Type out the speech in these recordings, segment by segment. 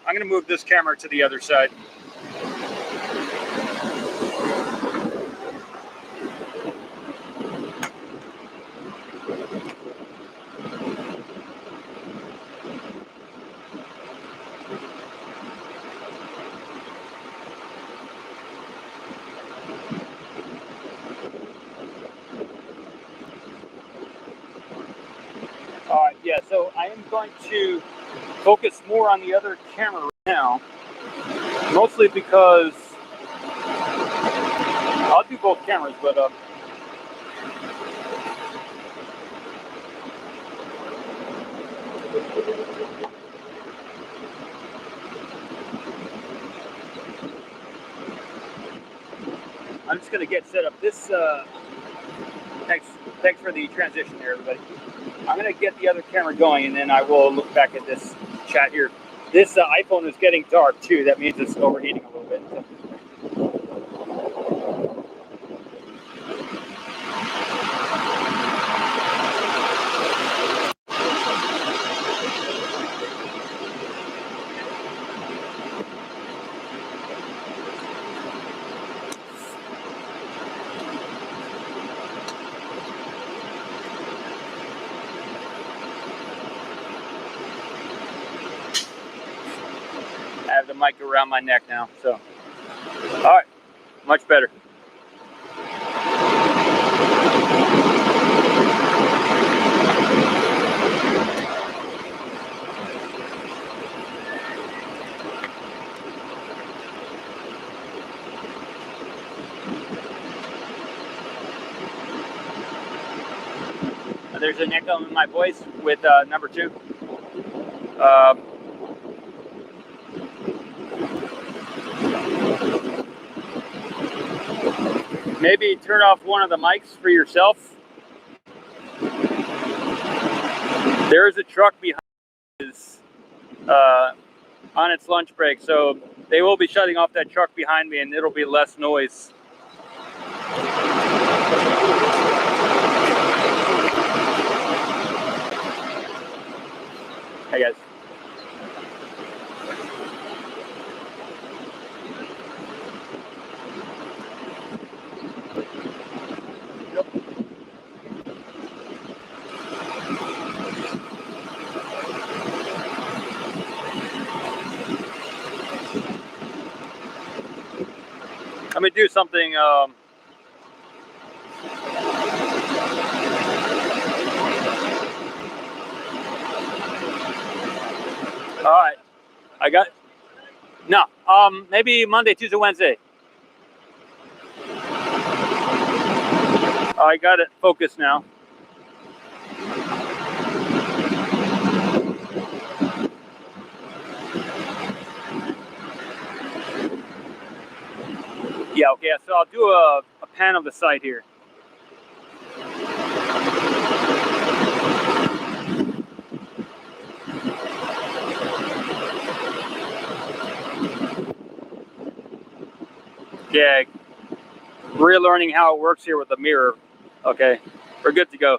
gonna move this camera to the other side. Yeah, so I am going to focus more on the other camera right now, mostly because I'll do both cameras, but I'm just gonna get set up. This thanks for the transition there, everybody. I'm gonna get the other camera going, and then I will look back at this chat here. This iPhone is getting dark too. That means it's overheating a little bit. So. I have the mic around my neck now, so all right, much better. There's an echo in my voice with number 2. Maybe turn off one of the mics for yourself. There is a truck behind us on its lunch break, so they will be shutting off that truck behind me, and it'll be less noise. Hey guys. Let me do something. All right, I got no. Maybe Monday, Tuesday, Wednesday. I got it focused now. Yeah, okay, so I'll do a pan of the site here. Yeah, relearning how it works here with the mirror. Okay, we're good to go.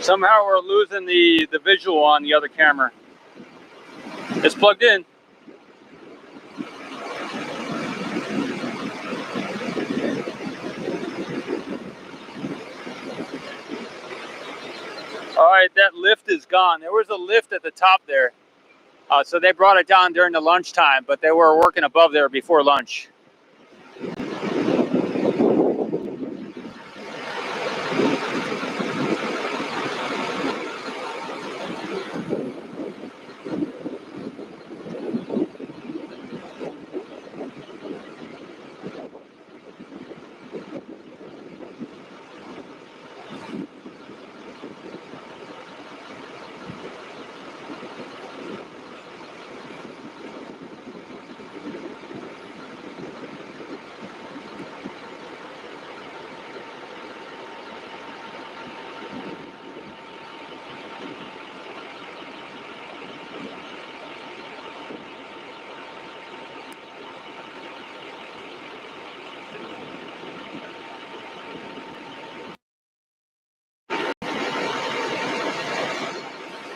Somehow we're losing the visual on the other camera. It's plugged in. All right, that lift is gone. There was a lift at the top there. So they brought it down during the lunchtime, but they were working above there before lunch.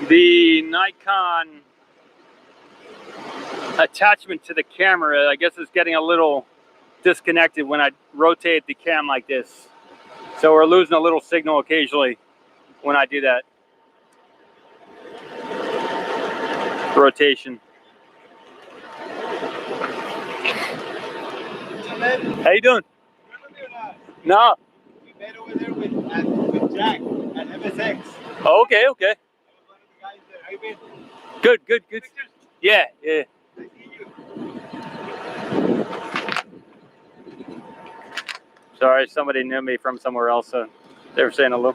The Nikon attachment to the camera, I guess, is getting a little disconnected when I rotate the cam like this. So we're losing a little signal occasionally when I do that rotation. How you doing? No. We met over there with Jack at SpaceX. Oh, okay, okay. I was one of the guys there. How you been? Good, good, good. Yeah, yeah. I see you. Sorry, somebody knew me from somewhere else, so they were saying hello.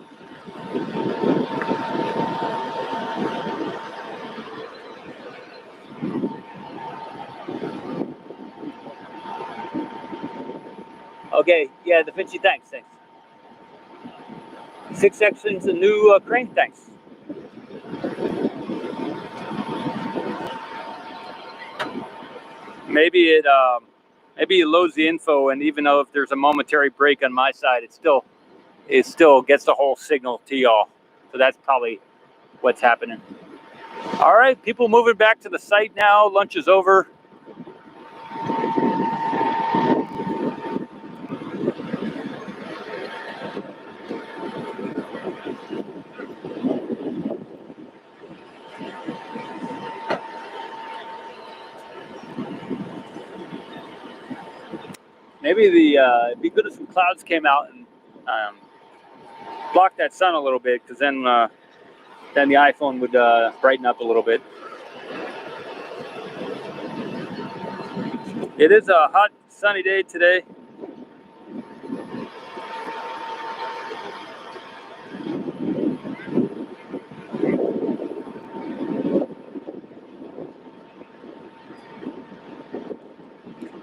Okay, yeah, Da Vinci, thanks. 6 sections, a new crane, thanks. Maybe it loads the info, and even though if there's a momentary break on my side, it still gets the whole signal to y'all. So that's probably what's happening. All right, people moving back to the site now. Lunch is over. Maybe it'd be good if some clouds came out and block that sun a little bit, because then the iPhone would brighten up a little bit. It is a hot, sunny day today.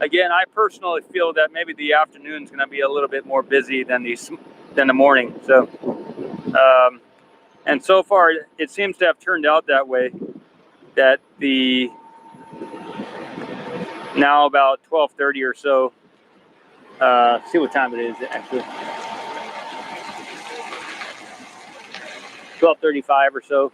Again, I personally feel that maybe the afternoon is going to be a little bit more busy than the morning. So, and so far it seems to have turned out that way. That the now about 12:30 or so. See what time it is actually. 12:35 or so.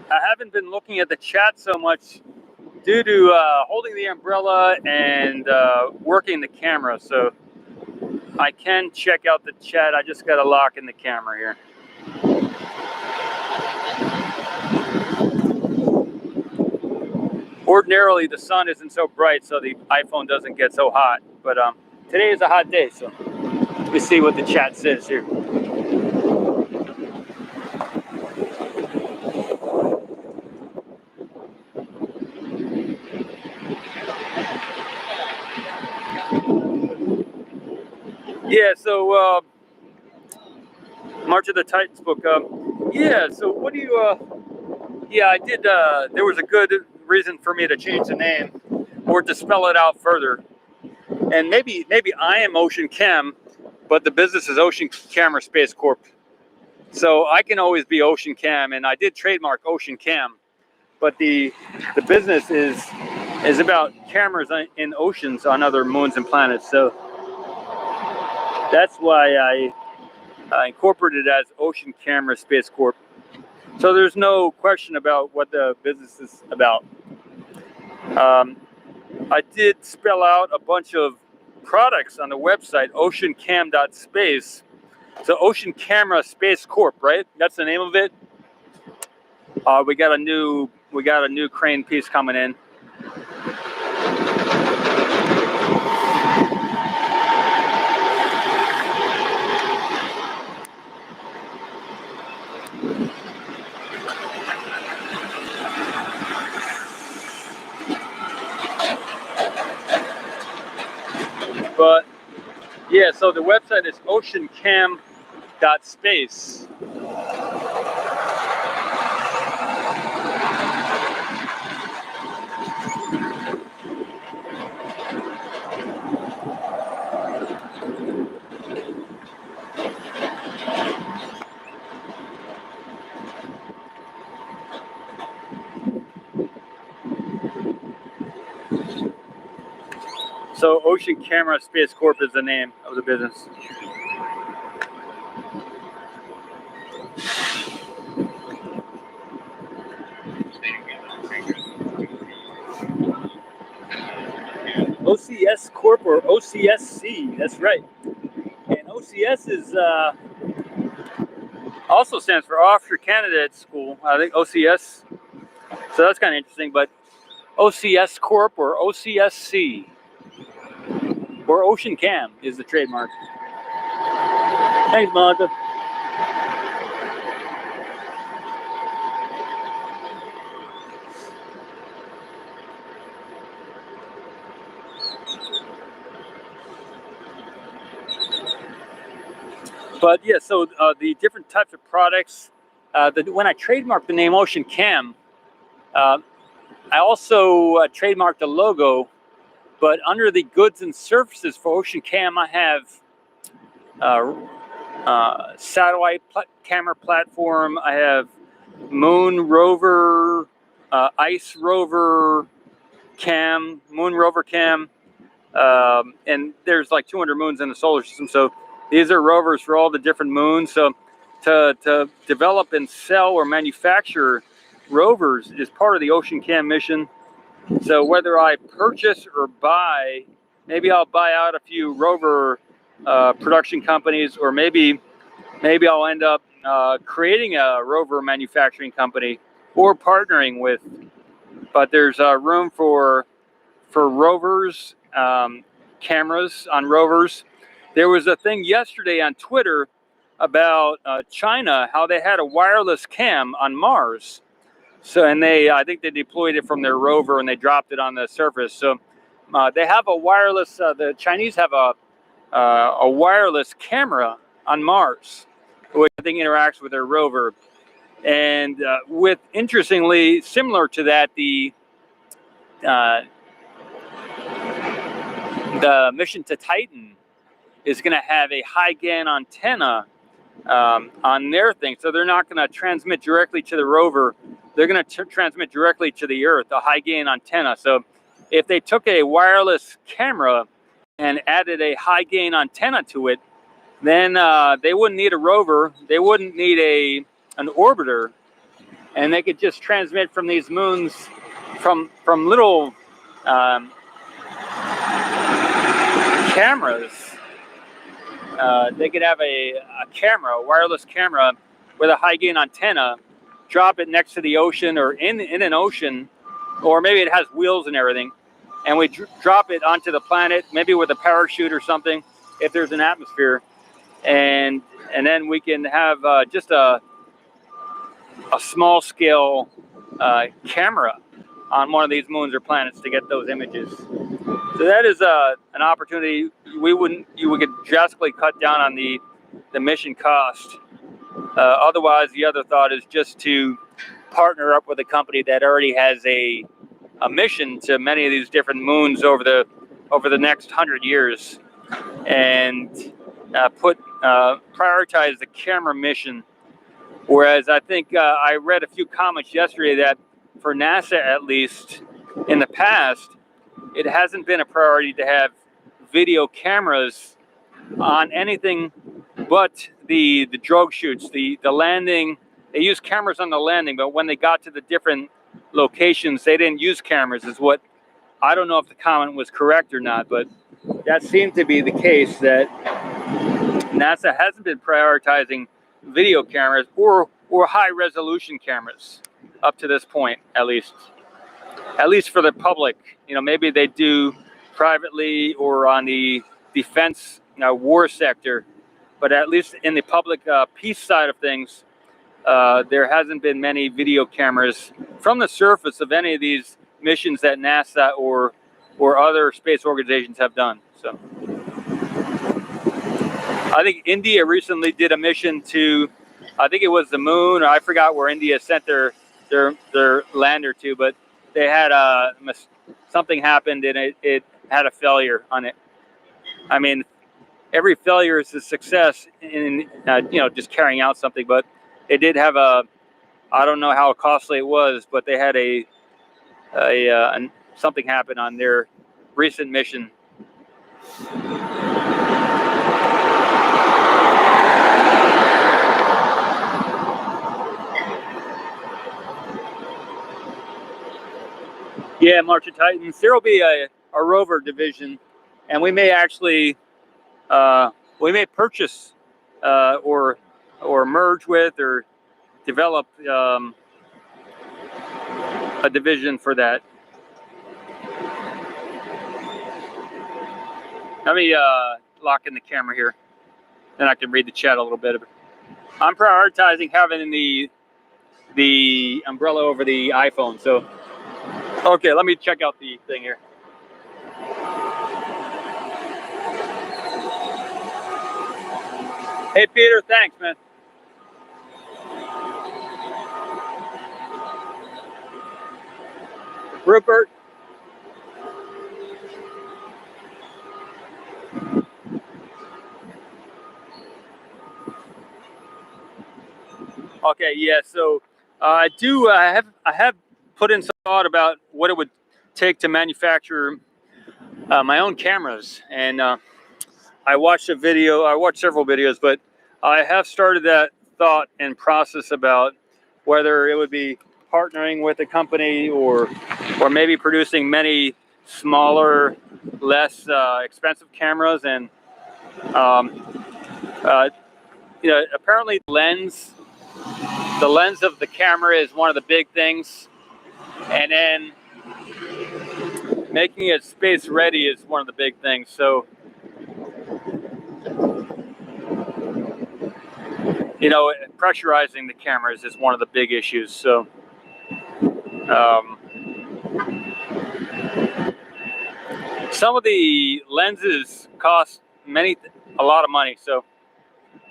I haven't been looking at the chat so much due to holding the umbrella and working the camera, so I can check out the chat. I just got to lock in the camera here. Ordinarily, the sun isn't so bright, so the iPhone doesn't get so hot, but today is a hot day, so let me see what the chat says here. Yeah, so March of the Titans book. Yeah, so what do you? Yeah, I did. There was a good reason for me to change the name, or to spell it out further. And maybe I am Ocean Chem, but the business is Ocean Camera Space Corp. So I can always be Ocean Chem, and I did trademark Ocean Chem, but the business is about cameras in oceans on other moons and planets. So that's why I incorporated it as Ocean Camera Space Corp. So there's no question about what the business is about. I did spell out a bunch of products on the website, oceancam.space. So Ocean Camera Space Corp, right? That's the name of it. We got a new crane piece coming in. But yeah, so the website is oceancam.space. So Ocean Camera Space Corp is the name of the business. OCS Corp or OCSC, that's right. And OCS is also stands for Offshore Candidate School. I think OCS. So that's kind of interesting. But OCS Corp or OCSC or Ocean Cam is the trademark. Thanks, Monica. But yeah, so the different types of products. When I trademarked the name Ocean Cam, I also trademarked the logo. But under the goods and services for Ocean Cam, I have satellite camera platform. I have moon rover, ice rover cam, moon rover cam, and there's like 200 moons in the solar system. So these are rovers for all the different moons. So to develop and sell or manufacture rovers is part of the Ocean Cam mission. So whether I purchase or buy, maybe I'll buy out a few rover production companies, or maybe I'll end up creating a rover manufacturing company or partnering with. But there's room for rovers, cameras on rovers. There was a thing yesterday on Twitter about China, how they had a wireless cam on Mars. So, and I think they deployed it from their rover and they dropped it on the surface. So they have a wireless, the Chinese have a wireless camera on Mars, which I think interacts with their rover. And with, interestingly, similar to that, the mission to Titan is going to have a high gain antenna on their thing. So they're not going to transmit directly to the rover. They're going to transmit directly to the Earth, a high gain antenna. So if they took a wireless camera and added a high gain antenna to it, then they wouldn't need a rover. They wouldn't need an orbiter, and they could just transmit from these moons, from little cameras. They could have a camera, a wireless camera with a high gain antenna, drop it next to the ocean or in an ocean, or maybe it has wheels and everything, and we drop it onto the planet, maybe with a parachute or something, if there's an atmosphere, and then we can have just a small scale camera on one of these moons or planets to get those images. So that is an opportunity. You could drastically cut down on the mission cost. Otherwise, the other thought is just to partner up with a company that already has a mission to many of these different moons over the next 100 years, and prioritize the camera mission. Whereas I think I read a few comments yesterday that for NASA, at least in the past, it hasn't been a priority to have video cameras on anything but the drogue chutes, the landing. They use cameras on the landing, but when they got to the different locations, they didn't use cameras. Is what, I don't know if the comment was correct or not, but that seemed to be the case, that NASA hasn't been prioritizing video cameras or high resolution cameras up to this point, at least for the public. Maybe they do privately or on the defense war sector, but at least in the public peace side of things, there hasn't been many video cameras from the surface of any of these missions that NASA or other space organizations have done. So I think India recently did a mission to, I think it was the moon, or I forgot where India sent their lander to, but they had something happened and it had a failure on it. I mean, every failure is a success in just carrying out something, but it did have I don't know how costly it was, but they had something happen on their recent mission. Yeah, March of Titans. There will be a rover division, and we may actually purchase or merge with or develop a division for that. Let me lock in the camera here, then I can read the chat a little bit. I'm prioritizing having the umbrella over the iPhone. So, okay, let me check out the thing here. Hey, Peter, thanks, man. Rupert. Okay, yeah. So I have put in some thought about what it would take to manufacture my own cameras, and I watched several videos, but I have started that thought and process about whether it would be partnering with a company or maybe producing many smaller, less expensive cameras. And apparently the lens of the camera is one of the big things, and then making it space ready is one of the big things. So pressurizing the cameras is one of the big issues. So some of the lenses cost a lot of money. So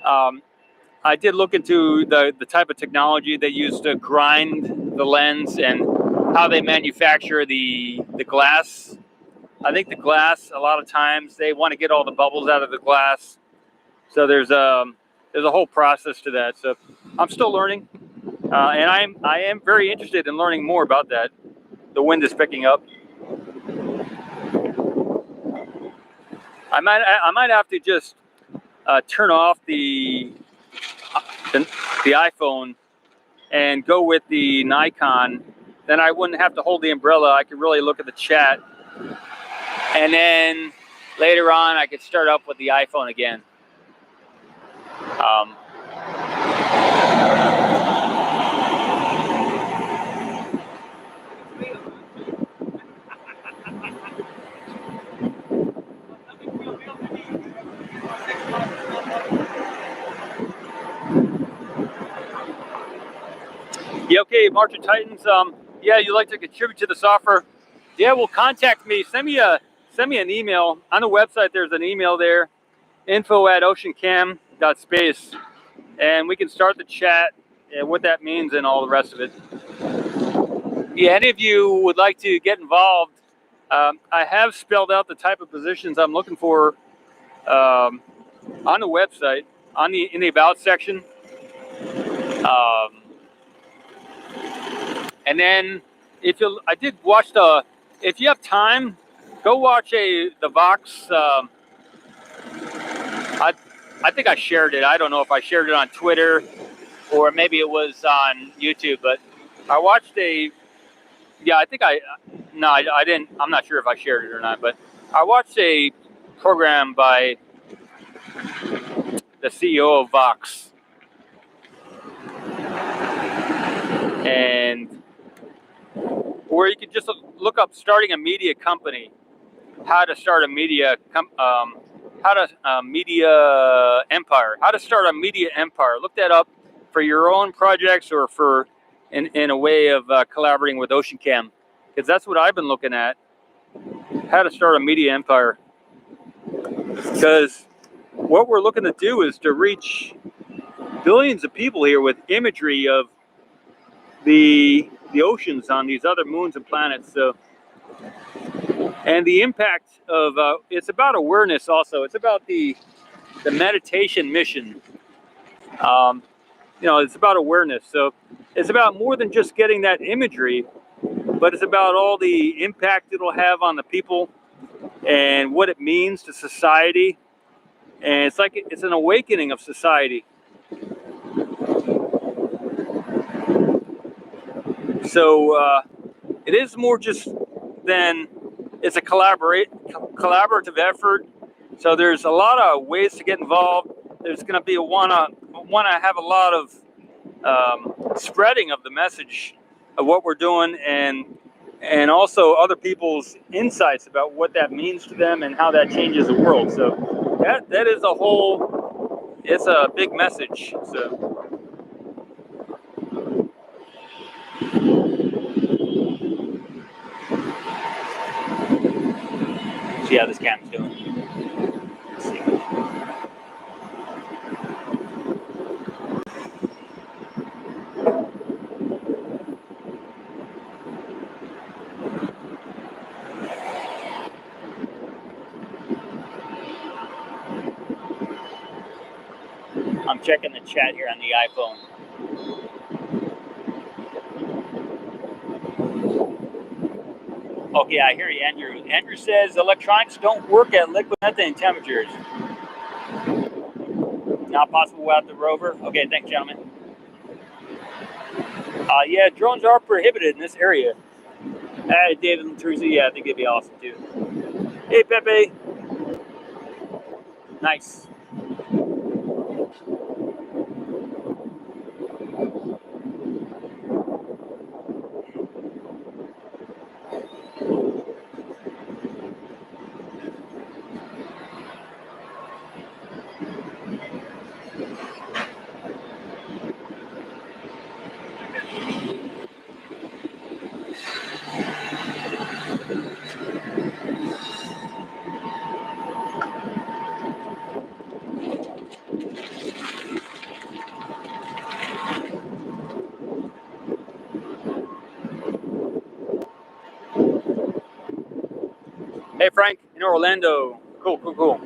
I did look into the type of technology they use to grind the lens and how they manufacture the glass. I think the glass, a lot of times they want to get all the bubbles out of the glass. So there's a whole process to that. So I'm still learning, and I am very interested in learning more about that. The wind is picking up. I might have to just turn off the iPhone and go with the Nikon. Then I wouldn't have to hold the umbrella. I could really look at the chat, and then later on I could start up with the iPhone again. Yeah, okay, March of Titans. Yeah, you'd like to contribute to the software? Yeah, well, contact me. Send me an email on the website. There's an email there, info@oceancam.space, and we can start the chat and what that means and all the rest of it. Yeah, any of you would like to get involved? I have spelled out the type of positions I'm looking for on the website, in the about section. And then if you have time, go watch the Vox. I think I shared it. I don't know if I shared it on Twitter or maybe it was on YouTube, but I watched I didn't. I'm not sure if I shared it or not, but I watched a program by the CEO of Vox, and where you could just look up starting a media company, how to start a media media empire, how to start a media empire. Look that up for your own projects or for in a way of collaborating with OceanCam, because that's what I've been looking at, how to start a media empire. Because what we're looking to do is to reach billions of people here with imagery of the oceans on these other moons and planets. So, and the impact of it's about awareness also. It's about the meditation mission. It's about awareness. So it's about more than just getting that imagery, but it's about all the impact it'll have on the people and what it means to society. And it's an awakening of society. So it is more just than it's a collaborative effort. So there's a lot of ways to get involved. There's going to be wanna have a lot of spreading of the message of what we're doing, and also other people's insights about what that means to them and how that changes the world. So that is it's a big message. So. See how this cam's doing. Let's see. I'm checking the chat here on the iPhone. Okay, I hear you, Andrew. Andrew says electronics don't work at liquid methane temperatures. Not possible without the rover. Okay, thanks, gentlemen. Yeah, drones are prohibited in this area. David and Teresa, yeah, I think it'd be awesome too. Hey, Pepe. Nice. Hey, Frank, in Orlando. Cool.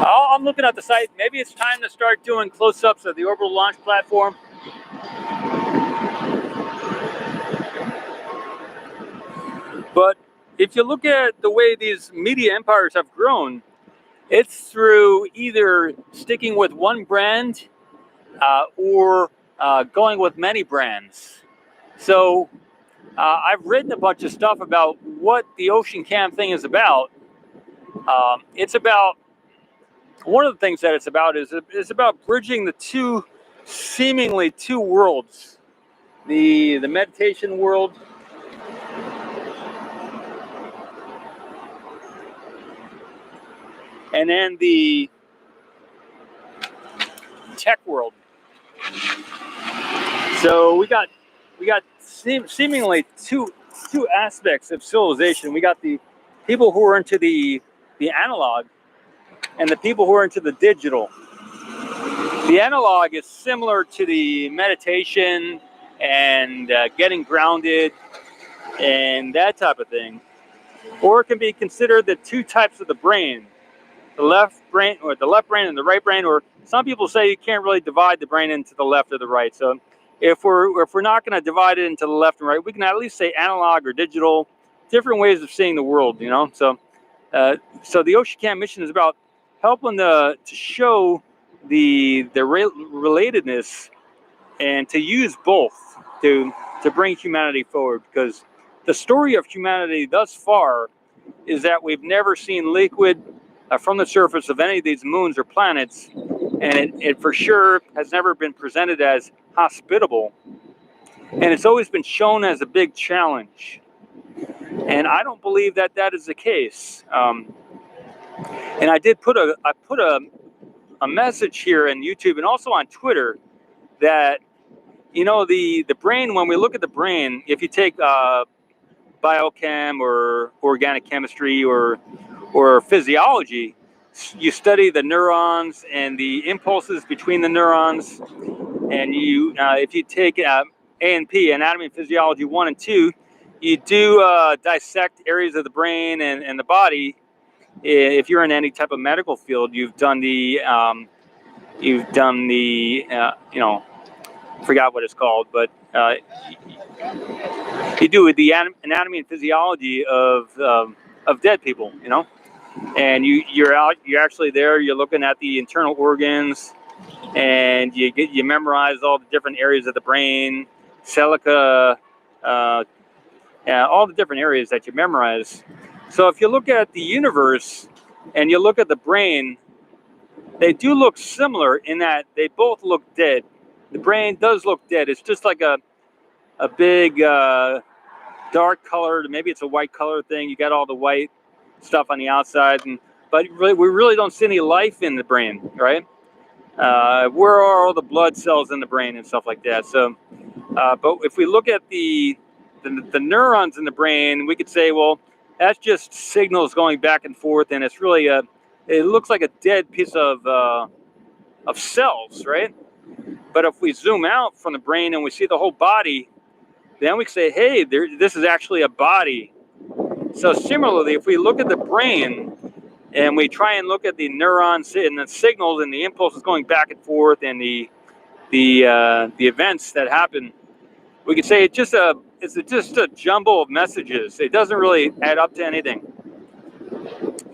I'm looking at the site. Maybe it's time to start doing close-ups of the orbital launch platform. But if you look at the way these media empires have grown, it's through either sticking with one brand or going with many brands. So I've written a bunch of stuff about what the OceanCam thing is about. It's about, one of the things that it's about is about bridging the seemingly two worlds, the meditation world and then the tech world. So we got seemingly two aspects of civilization. We got the people who are into the analog, and the people who are into the digital. The analog is similar to the meditation and getting grounded and that type of thing, or it can be considered the two types of the brain. The left brain and the right brain, or some people say you can't really divide the brain into the left or the right. So if we're not going to divide it into the left and right, we can at least say analog or digital, different ways of seeing the world, you know. So so the Oshikam mission is about helping to show the relatedness and to use both to bring humanity forward, because the story of humanity thus far is that we've never seen liquid from the surface of any of these moons or planets, and it for sure has never been presented as hospitable, and it's always been shown as a big challenge. And I don't believe that that is the case. And I put a message here on YouTube and also on Twitter that, you know, the brain, when we look at the brain, if you take biochem or organic chemistry or physiology, you study the neurons and the impulses between the neurons, and you if you take A&P, Anatomy and Physiology 1 and 2, you do dissect areas of the brain and the body. If you're in any type of medical field, you've done the you know, forgot what it's called, but you do the anatomy and physiology of dead people, you know, and you're actually there. You're looking at the internal organs, and you memorize all the different areas of the brain, silica, all the different areas that you memorize. So if you look at the universe and you look at the brain, they do look similar in that they both look dead. The brain does look dead. It's just like a big dark colored, maybe it's a white color thing. You got all the white stuff on the outside, but really, we really don't see any life in the brain, right? Where are all the blood cells in the brain and stuff like that? So, but if we look at the neurons in the brain, we could say, well, that's just signals going back and forth, and it's really it looks like a dead piece of cells, right? But if we zoom out from the brain and we see the whole body, then we can say, hey, this is actually a body. So similarly, if we look at the brain and we try and look at the neurons and the signals and the impulses going back and forth and the events that happen, we could say it's just a jumble of messages. It doesn't really add up to anything.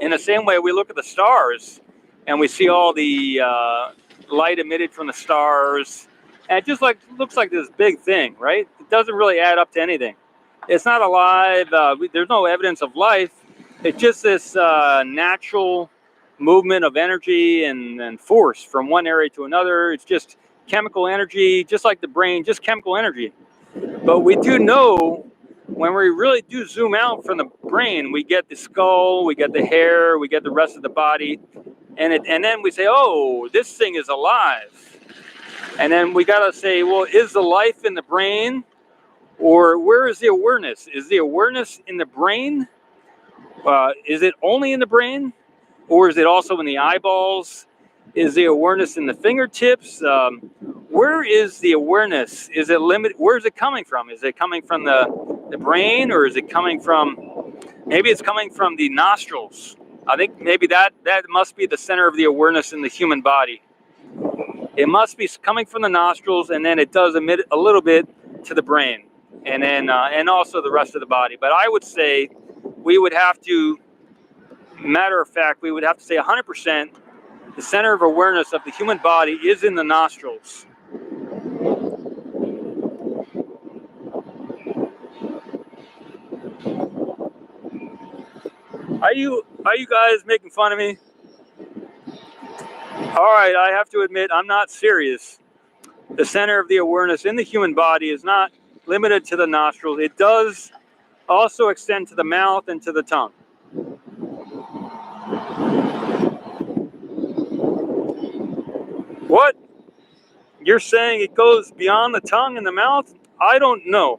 In the same way, we look at the stars and we see all the light emitted from the stars, and it just looks like this big thing, right? It doesn't really add up to anything. It's not alive. There's no evidence of life. It's just this natural movement of energy and force from one area to another. It's just chemical energy, just like the brain, just chemical energy. But we do know, when we really do zoom out from the brain, we get the skull, we get the hair, we get the rest of the body, and then we say, oh, this thing is alive. And then we got to say, well, is the life in the brain, or where is the awareness? Is the awareness in the brain? Is it only in the brain, or is it also in the eyeballs? Is the awareness in the fingertips? Where is the awareness? Is it limited? Where is it coming from? Is it coming from the brain, or is it coming from, maybe it's coming from the nostrils? I think maybe that must be the center of the awareness in the human body. It must be coming from the nostrils, and then it does emit a little bit to the brain, and then and also the rest of the body. But I would say we would have to, matter of fact, we would have to say 100%. The center of awareness of the human body is in the nostrils. Are you guys making fun of me? All right, I have to admit, I'm not serious. The center of the awareness in the human body is not limited to the nostrils. It does also extend to the mouth and to the tongue. What? You're saying it goes beyond the tongue and the mouth? I don't know.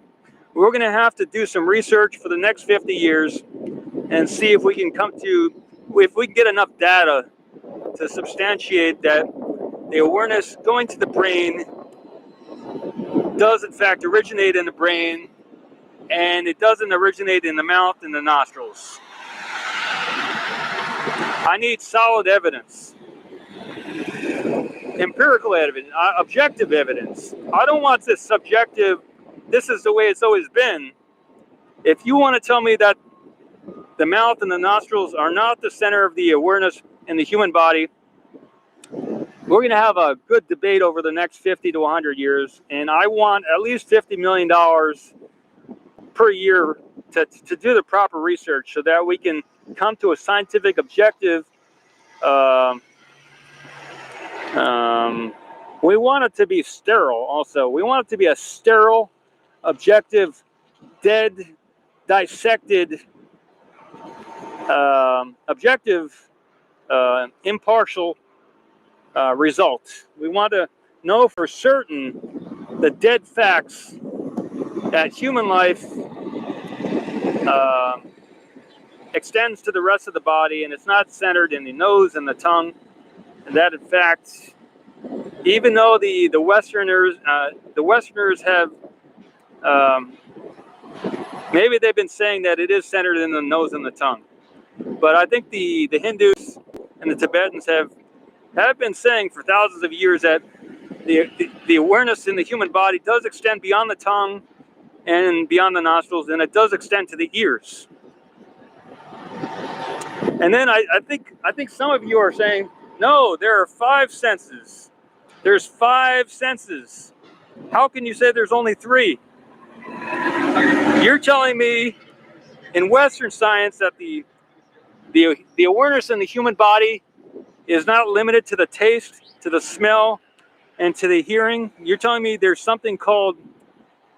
We're going to have to do some research for the next 50 years and see if we can if we can get enough data to substantiate that the awareness going to the brain does in fact originate in the brain, and it doesn't originate in the mouth and the nostrils. I need solid evidence, empirical evidence, objective evidence. I don't want this subjective, this is the way it's always been. If you want to tell me that the mouth and the nostrils are not the center of the awareness in the human body, we're going to have a good debate over the next 50 to 100 years, and I want at least $50 million per year to do the proper research so that we can come to a scientific objective. We want it to be sterile also. We want it to be a sterile, objective, dead, dissected, objective, impartial result. We want to know for certain the dead facts that human life extends to the rest of the body, and it's not centered in the nose and the tongue, and that in fact, even though the Westerners have maybe they've been saying that it is centered in the nose and the tongue, but I think the Hindus and the Tibetans have been saying for thousands of years that the awareness in the human body does extend beyond the tongue and beyond the nostrils, and it does extend to the ears. And then I think some of you are saying, no, there are 5 senses. There's 5 senses. How can you say there's only 3? You're telling me in Western science that the awareness in the human body is not limited to the taste, to the smell, and to the hearing. You're telling me there's something called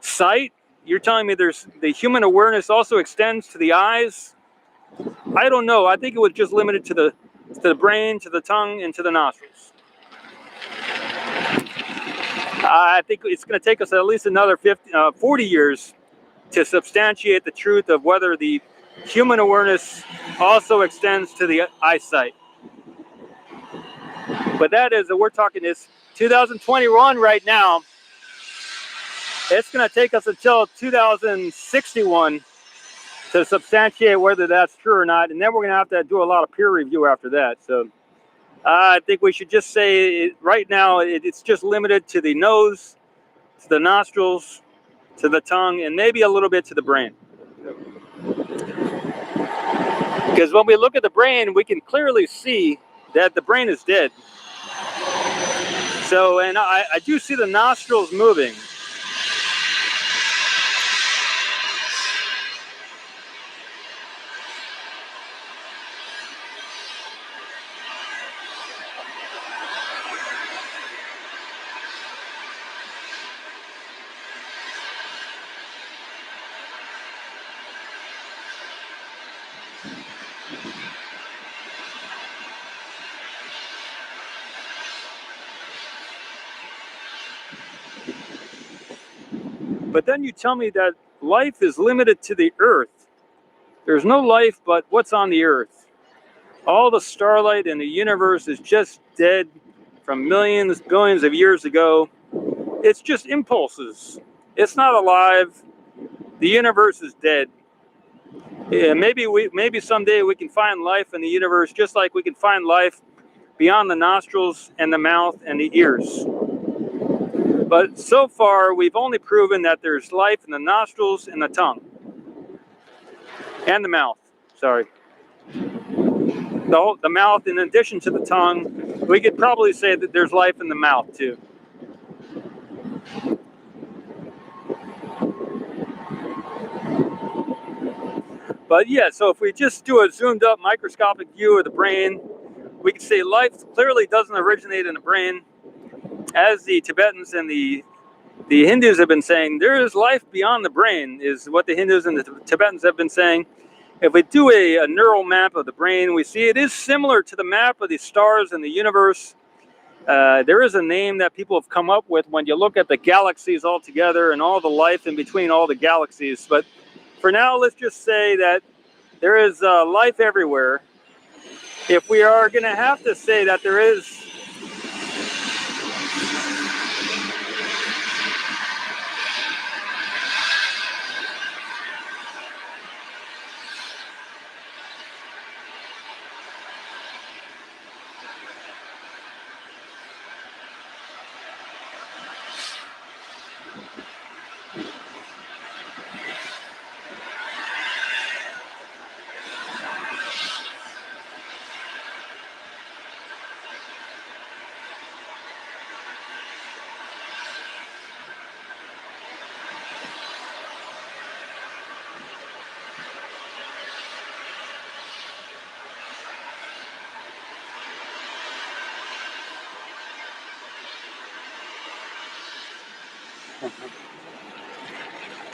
sight. You're telling me there's the human awareness also extends to the eyes. I don't know. I think it was just limited to the brain, to the tongue, and to the nostrils. I think it's going to take us at least another 40 years to substantiate the truth of whether the human awareness also extends to the eyesight. But that is, we're talking this 2021 right now. It's going to take us until 2061 to substantiate whether that's true or not, and then we're going to have to do a lot of peer review after that. So I think we should just say right now it's just limited to the nose, to the nostrils, to the tongue, and maybe a little bit to the brain. Because when we look at the brain, we can clearly see that the brain is dead. So, and I do see the nostrils moving. But then you tell me that life is limited to the earth. There's no life but what's on the earth. All the starlight in the universe is just dead from millions, billions of years ago. It's just impulses. It's not alive. The universe is dead. Yeah, maybe someday we can find life in the universe just like we can find life beyond the nostrils and the mouth and the ears. But so far, we've only proven that there's life in the nostrils and the tongue. And the mouth, sorry. The mouth, in addition to the tongue, we could probably say that there's life in the mouth too. But yeah, so if we just do a zoomed up microscopic view of the brain, we can say life clearly doesn't originate in the brain. As the Tibetans and the Hindus have been saying, there is life beyond the brain, is what the Hindus and the Tibetans have been saying. If we do a neural map of the brain, we see it is similar to the map of the stars in the universe. There is a name that people have come up with when you look at the galaxies all together and all the life in between all the galaxies. But for now, let's just say that there is life everywhere. If we are going to have to say that there is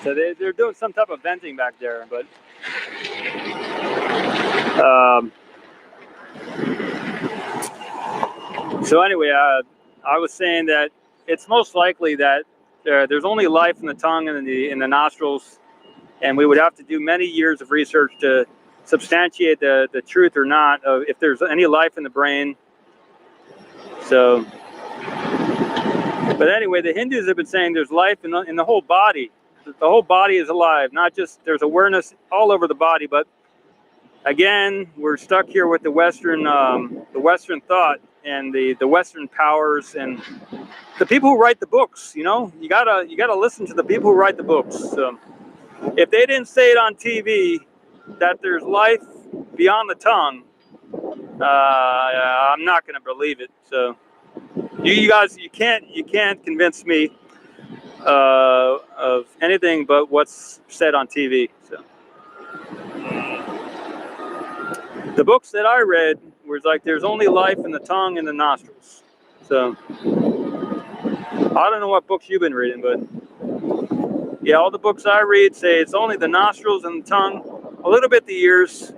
so they're doing some type of venting back there, but so anyway, I was saying that it's most likely that there's only life in the tongue and in the nostrils, and we would have to do many years of research to substantiate the truth or not of if there's any life in the brain. So, but anyway, the Hindus have been saying there's life in the whole body. The whole body is alive, not just there's awareness all over the body. But again, we're stuck here with the Western thought and the Western powers and the people who write the books. You know, you gotta listen to the people who write the books. So if they didn't say it on TV that there's life beyond the tongue, I'm not gonna believe it. So you guys, you can't convince me of anything but what's said on TV. So the books that I read was like there's only life in the tongue and the nostrils. So I don't know what books you've been reading, but yeah, all the books I read say it's only the nostrils and the tongue, a little bit the ears.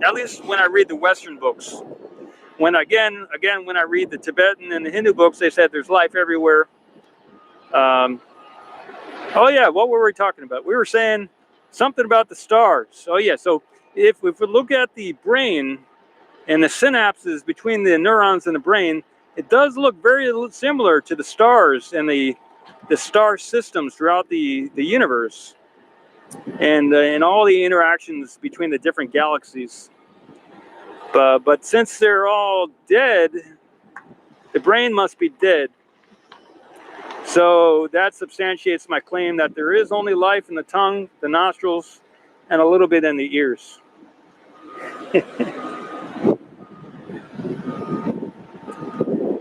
At least when I read the Western books. When again, when I read the Tibetan and the Hindu books, they said there's life everywhere. Oh yeah, what were we talking about? We were saying something about the stars. Oh yeah, so if we look at the brain and the synapses between the neurons in the brain, it does look very similar to the stars and the star systems throughout the universe, and all the interactions between the different galaxies. But since they're all dead, the brain must be dead. So that substantiates my claim that there is only life in the tongue, the nostrils, and a little bit in the ears.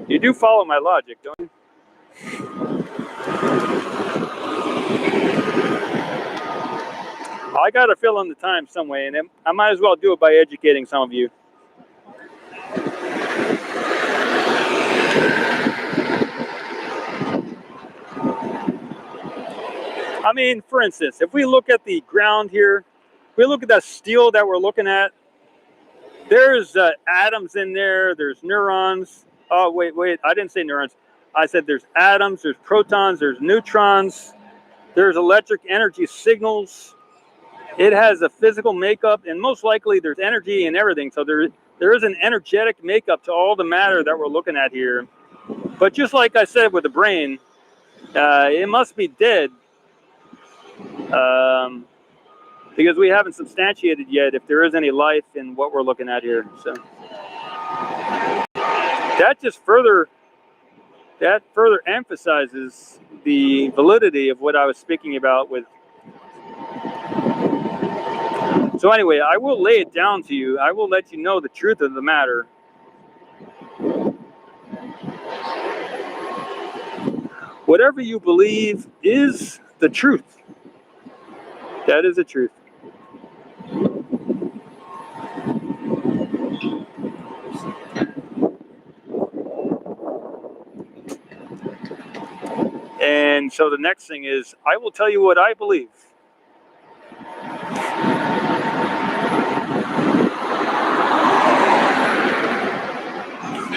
You do follow my logic, don't you? I got to fill in the time some way, and I might as well do it by educating some of you. I mean, for instance, if we look at the ground here, if we look at that steel that we're looking at, there's atoms in there, there's neurons. Oh, wait, I didn't say neurons. I said there's atoms, there's protons, there's neutrons, there's electric energy signals. It has a physical makeup, and most likely there's energy in everything. So there is an energetic makeup to all the matter that we're looking at here. But just like I said with the brain, it must be dead. Because we haven't substantiated yet if there is any life in what we're looking at here. So that just further emphasizes the validity of what I was speaking about with. So anyway, I will lay it down to you. I will let you know the truth of the matter. Whatever you believe is the truth. That is the truth. And so the next thing is, I will tell you what I believe.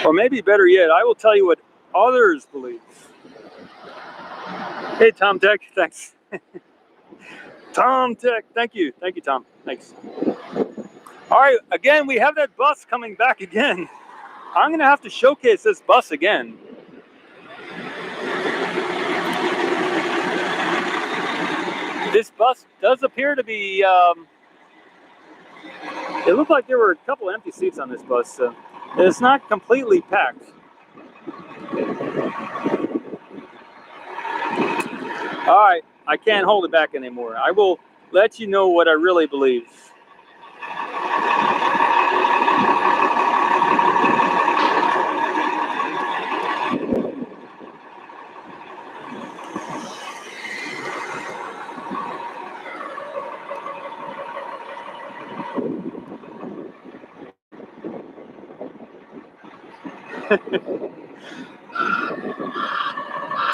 Or maybe better yet, I will tell you what others believe. Hey, Tom Tech, thanks. Tom Tech, thank you, Tom, thanks. All right, again, we have that bus coming back again. I'm gonna have to showcase this bus again. This bus does appear to be, it looked like there were a couple empty seats on this bus, so it's not completely packed. All right, I can't hold it back anymore. I will let you know what I really believe.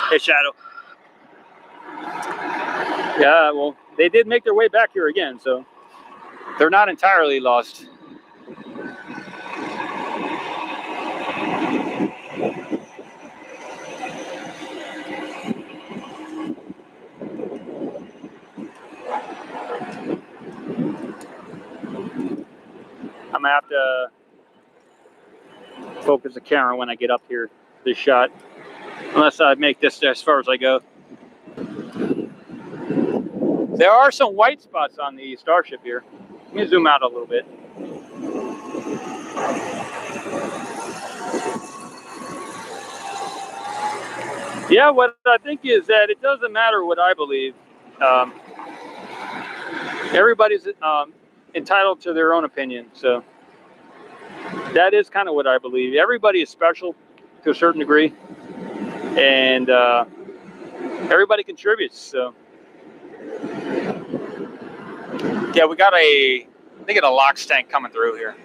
Hey, Shadow. Yeah, well, they did make their way back here again, so they're not entirely lost. I'm gonna have to focus the camera when I get up here, this shot, unless I make this as far as I go. There are some white spots on the Starship here. Let me zoom out a little bit. Yeah, what I think is that it doesn't matter what I believe. Everybody's entitled to their own opinion, so that is kind of what I believe. Everybody is special to a certain degree, and everybody contributes. So yeah, we got I think a LOX tank coming through here.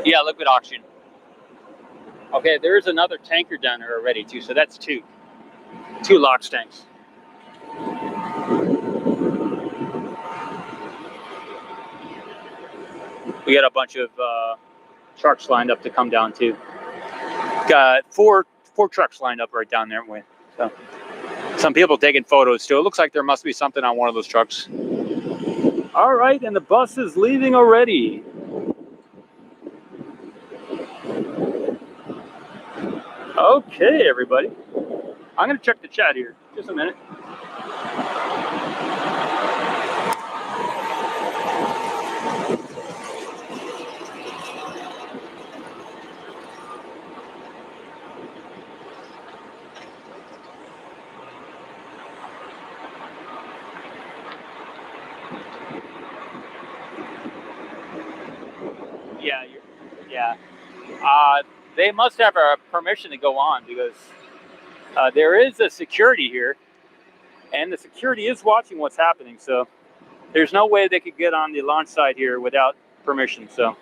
Yeah, liquid oxygen. Okay, there's another tanker down there already too, so that's two LOX tanks. We got a bunch of trucks lined up to come down too. Got four trucks lined up right down there. So some people taking photos too. It looks like there must be something on one of those trucks. All right, and the bus is leaving already. Okay, everybody. I'm gonna check the chat here. Just a minute. Yeah. They must have a permission to go on because there is a security here, and the security is watching what's happening. So there's no way they could get on the launch site here without permission. So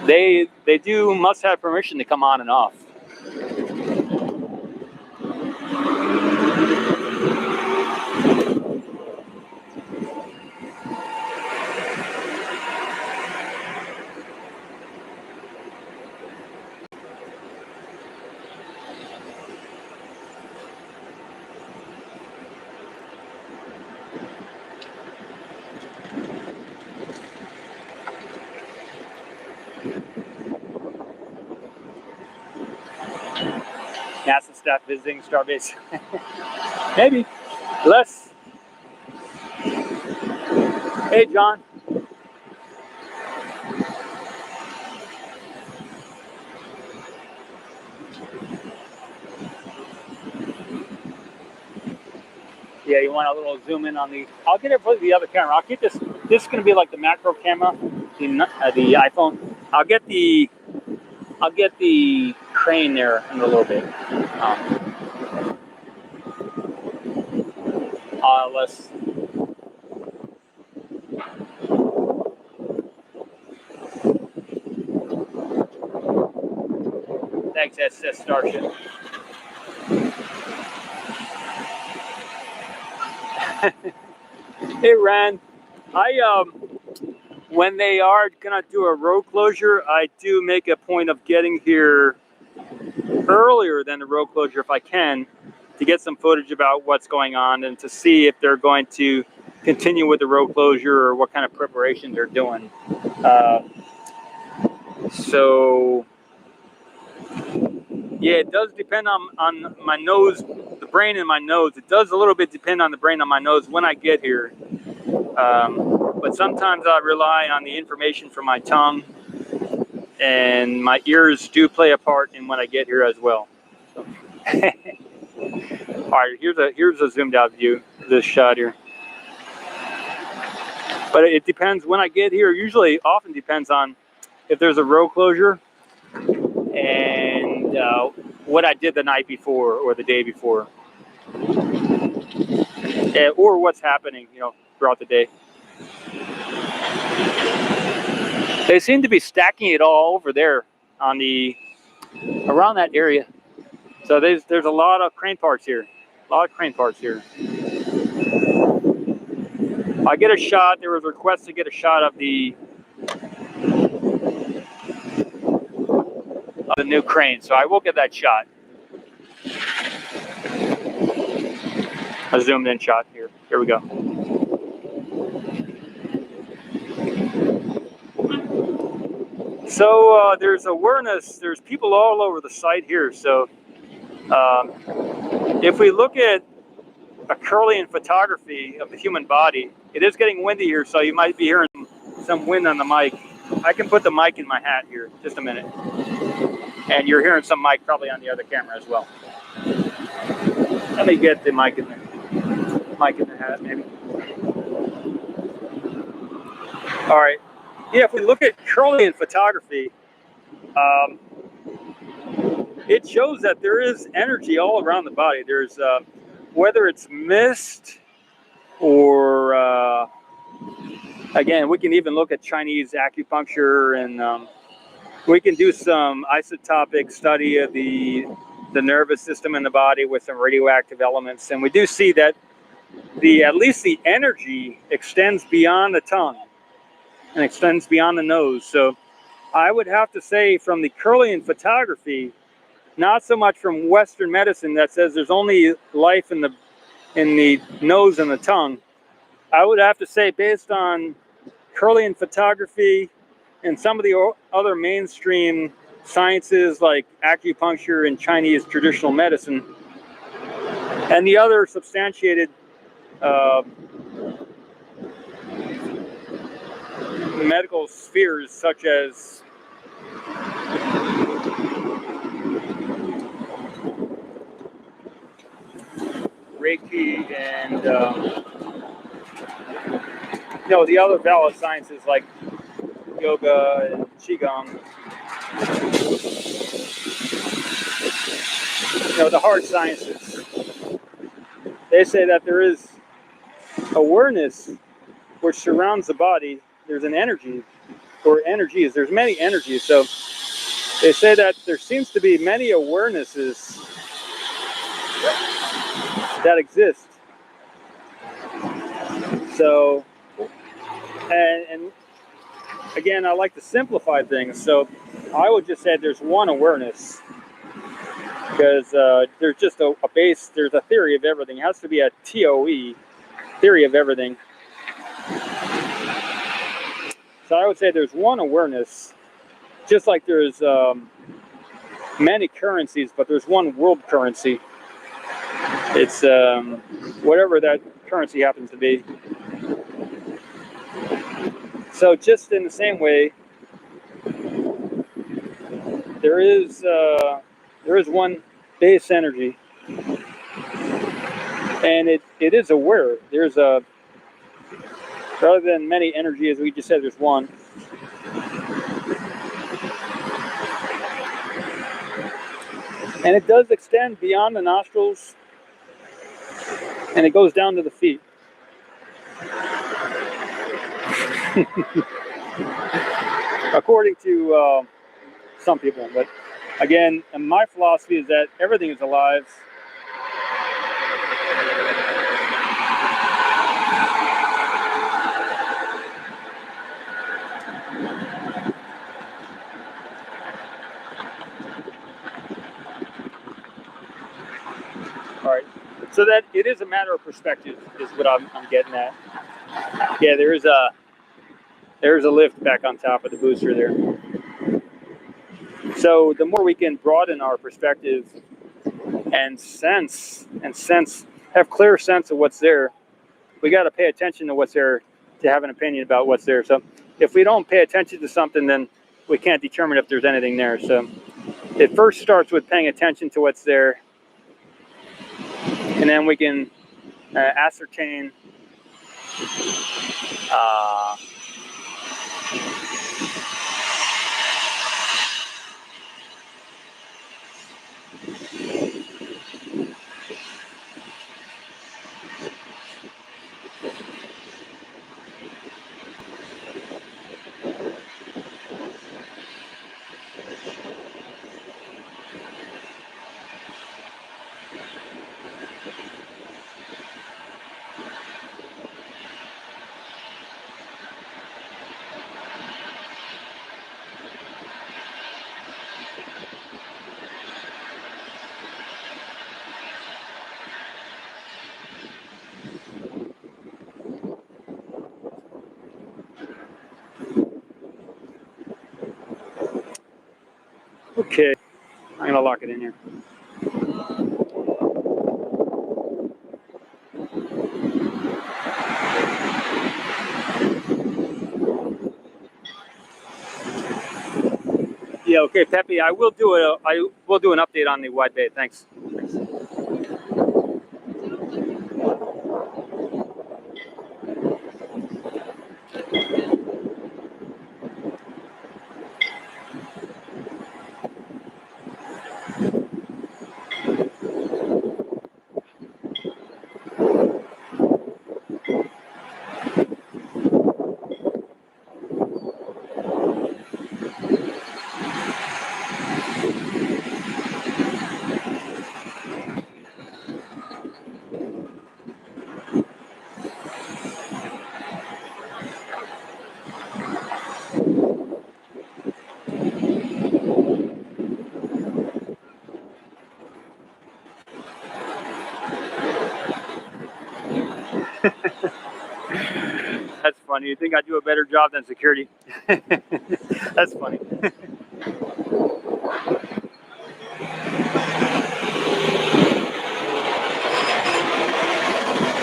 they must have permission to come on and off. NASA staff visiting Starbase. Maybe less. Hey, John. Yeah, you want a little zoom in on the. I'll get it for the other camera. I'll keep this. This is going to be like the macro camera, the iPhone. I'll get the crane there in a little bit. Let's. Thanks, SS Starship. Hey, Ran. when they are gonna do a road closure, I do make a point of getting here earlier than the road closure if I can, to get some footage about what's going on and to see if they're going to continue with the road closure or what kind of preparation they're doing. So yeah, it does depend on my nose, the brain in my nose. It does a little bit depend on the brain on my nose when I get here. But sometimes I rely on the information from my tongue, and my ears do play a part in when I get here as well. So. All right, here's a zoomed out view of this shot here. But it depends when I get here. Usually, often depends on if there's a road closure and what I did the night before or the day before, or what's happening, throughout the day. They seem to be stacking it all over there on around that area. So there's a lot of crane parts here. A lot of crane parts here. I get a shot. There was a request to get a shot of the new crane, so I will get that shot. A zoomed in shot here. Here we go. So there's awareness. There's people all over the site here. So if we look at a Kirlian photography of the human body, it is getting windy here, so you might be hearing some wind on the mic. I can put the mic in my hat here, just a minute. And you're hearing some mic probably on the other camera as well. Let me get the mic in the hat, maybe. All right. Yeah, if we look at Kirlian photography, it shows that there is energy all around the body. There's, whether it's mist or, again, we can even look at Chinese acupuncture, and we can do some isotopic study of the nervous system in the body with some radioactive elements. And we do see that at least the energy extends beyond the tongue and extends beyond the nose. So I would have to say, from the Kirlian photography, not so much from Western medicine that says there's only life in the nose and the tongue. I would have to say, based on Kirlian photography and some of the other mainstream sciences like acupuncture and Chinese traditional medicine, and the other substantiated medical spheres such as Reiki and the other valid sciences like yoga and qigong, the hard sciences. They say that there is awareness which surrounds the body. There's an energy, or energies. There's many energies. So they say that there seems to be many awarenesses that exist. So, and again, I like to simplify things. So I would just say there's one awareness, because there's just a base. There's a theory of everything. It has to be a TOE, theory of everything. So I would say there's one awareness, just like there's many currencies, but there's one world currency. It's whatever that currency happens to be. So just in the same way, there is one base energy, and it is aware. There's rather than many energies, as we just said, there's one. And it does extend beyond the nostrils, and it goes down to the feet. According to some people. But again, and my philosophy is that everything is alive. So that it is a matter of perspective, is what I'm getting at. Yeah, there's a lift back on top of the booster there. So the more we can broaden our perspective and have clear sense of what's there, we got to pay attention to what's there to have an opinion about what's there. So if we don't pay attention to something, then we can't determine if there's anything there. So it first starts with paying attention to what's there, and then we can ascertain okay, I'm gonna lock it in here. Yeah, okay, Pepe, I will do an update on the wide bay. Thanks. That's funny. You think I do a better job than security? That's funny.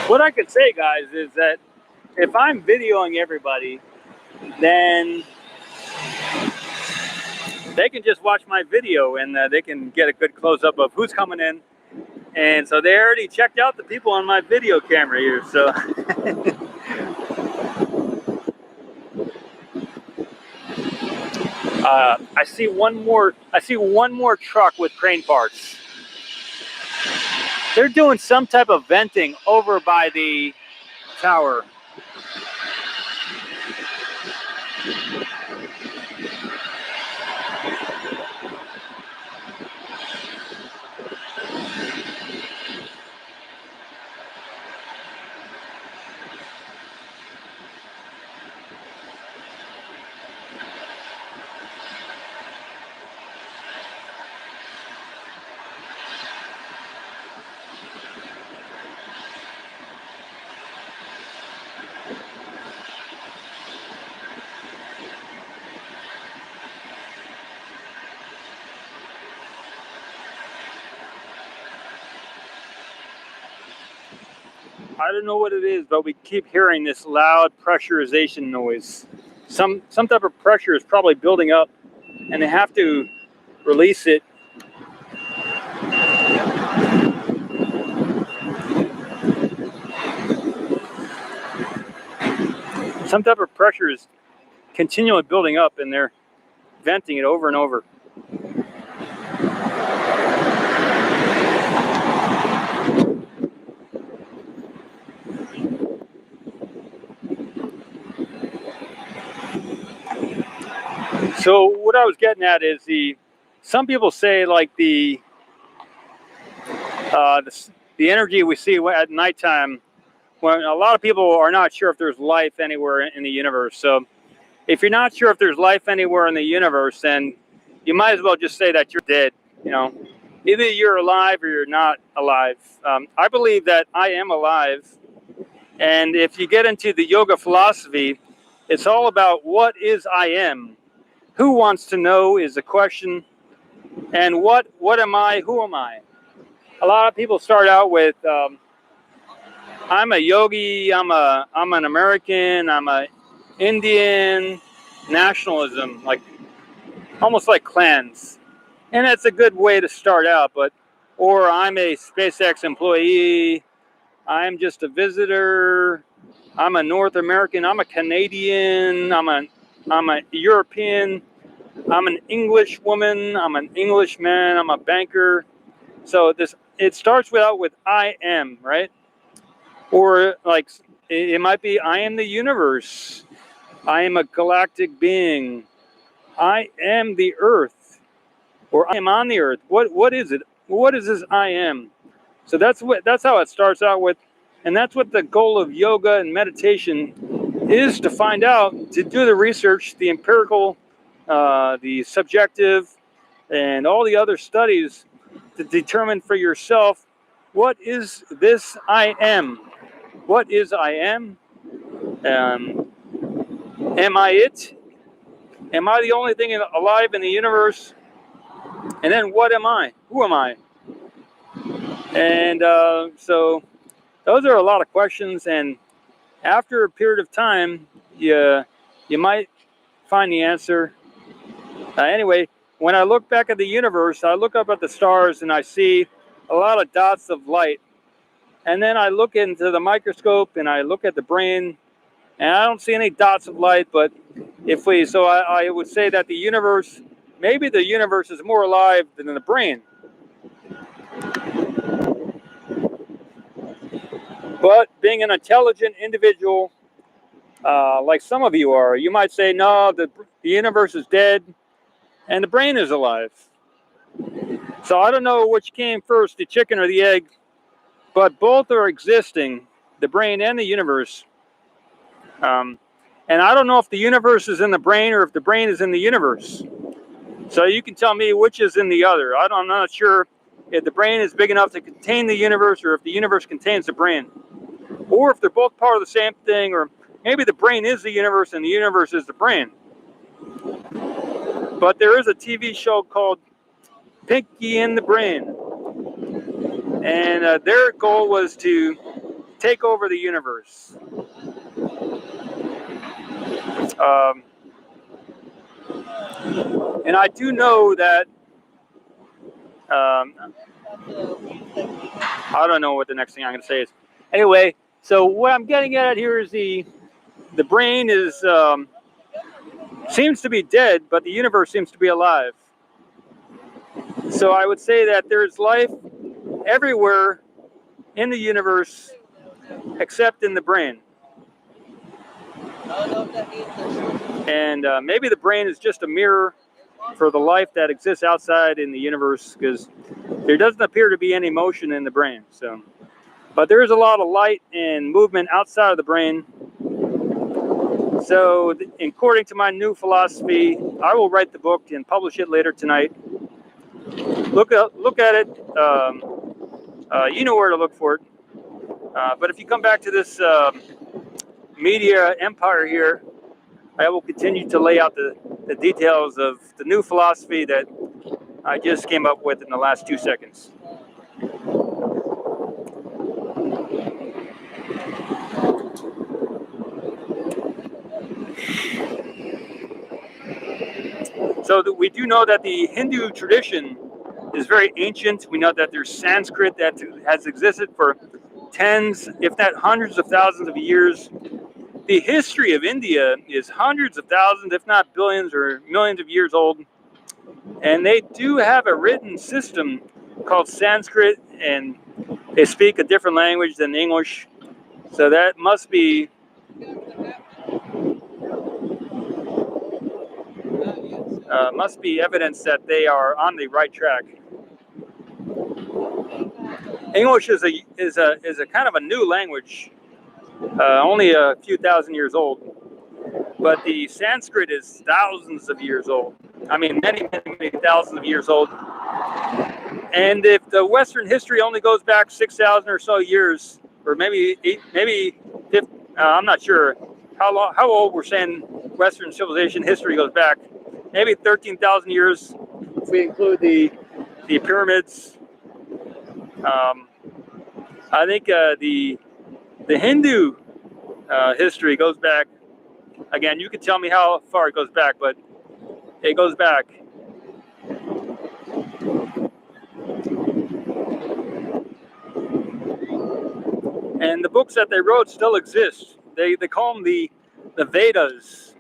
What I could say, guys, is that if I'm videoing everybody, then they can just watch my video and they can get a good close-up of who's coming in. And so they already checked out the people on my video camera here. So I see one more truck with crane parts. They're doing some type of venting over by the tower. I don't know what it is, but we keep hearing this loud pressurization noise. Some type of pressure is probably building up, and they have to release it. Some type of pressure is continually building up, and they're venting it over and over. So what I was getting at is some people say like the energy we see at nighttime, when a lot of people are not sure if there's life anywhere in the universe. So if you're not sure if there's life anywhere in the universe, then you might as well just say that you're dead, you know. Either you're alive or you're not alive. I believe that I am alive. And if you get into the yoga philosophy, it's all about what is I am. Who wants to know is the question. And what am I? Who am I? A lot of people start out with I'm a yogi, I'm an American, I'm a Indian, nationalism, like almost like clans. And that's a good way to start out, or I'm a SpaceX employee, I'm just a visitor, I'm a North American, I'm a Canadian, I'm a European, I'm an English woman, I'm an Englishman, I'm a banker. So it starts out with I am, right? Or like it might be I am the universe. I am a galactic being. I am the earth. Or I am on the earth. What is it? What is this I am? So that's how it starts out with, and that's what the goal of yoga and meditation is, to find out, to do the research, the empirical, the subjective, and all the other studies to determine for yourself what is this I am. What is I am? Am I it? Am I the only thing alive in the universe? And then what am I? Who am I? And so those are a lot of questions. And after a period of time, you might find the answer. Anyway, when I look back at the universe, I look up at the stars and I see a lot of dots of light. And then I look into the microscope and I look at the brain, and I don't see any dots of light. But I would say that maybe the universe is more alive than the brain. But being an intelligent individual, like some of you are, you might say, no, the universe is dead and the brain is alive. So I don't know which came first, the chicken or the egg, but both are existing, the brain and the universe. And I don't know if the universe is in the brain or if the brain is in the universe. So you can tell me which is in the other. I'm not sure if the brain is big enough to contain the universe or if the universe contains the brain. Or if they're both part of the same thing, or maybe the brain is the universe and the universe is the brain. But there is a TV show called Pinky and the Brain. And their goal was to take over the universe. And I do know that, I don't know what the next thing I'm going to say is. Anyway, so what I'm getting at here is the brain seems to be dead, but the universe seems to be alive. So I would say that there's life everywhere in the universe except in the brain. And maybe the brain is just a mirror for the life that exists outside in the universe, because there doesn't appear to be any motion in the brain. But there is a lot of light and movement outside of the brain. So according to my new philosophy, I will write the book and publish it later tonight. Look at it. You know where to look for it. But if you come back to this media empire here, I will continue to lay out the details of the new philosophy that I just came up with in the last 2 seconds. So we do know that the Hindu tradition is very ancient. We know that there's Sanskrit that has existed for tens, if not hundreds of thousands of years. The history of India is hundreds of thousands, if not billions or millions of years old. And they do have a written system called Sanskrit, and they speak a different language than English. So that must be evidence that they are on the right track. English is a kind of a new language, only a few thousand years old. But the Sanskrit is thousands of years old. I mean, many, many, many thousands of years old. And if the Western history only goes back 6,000 or so years, or maybe I'm not sure how old we're saying Western civilization history goes back. Maybe 13,000 years if we include the pyramids. I think the Hindu history goes back. Again, you can tell me how far it goes back, but it goes back. And the books that they wrote still exist. They call them the Vedas,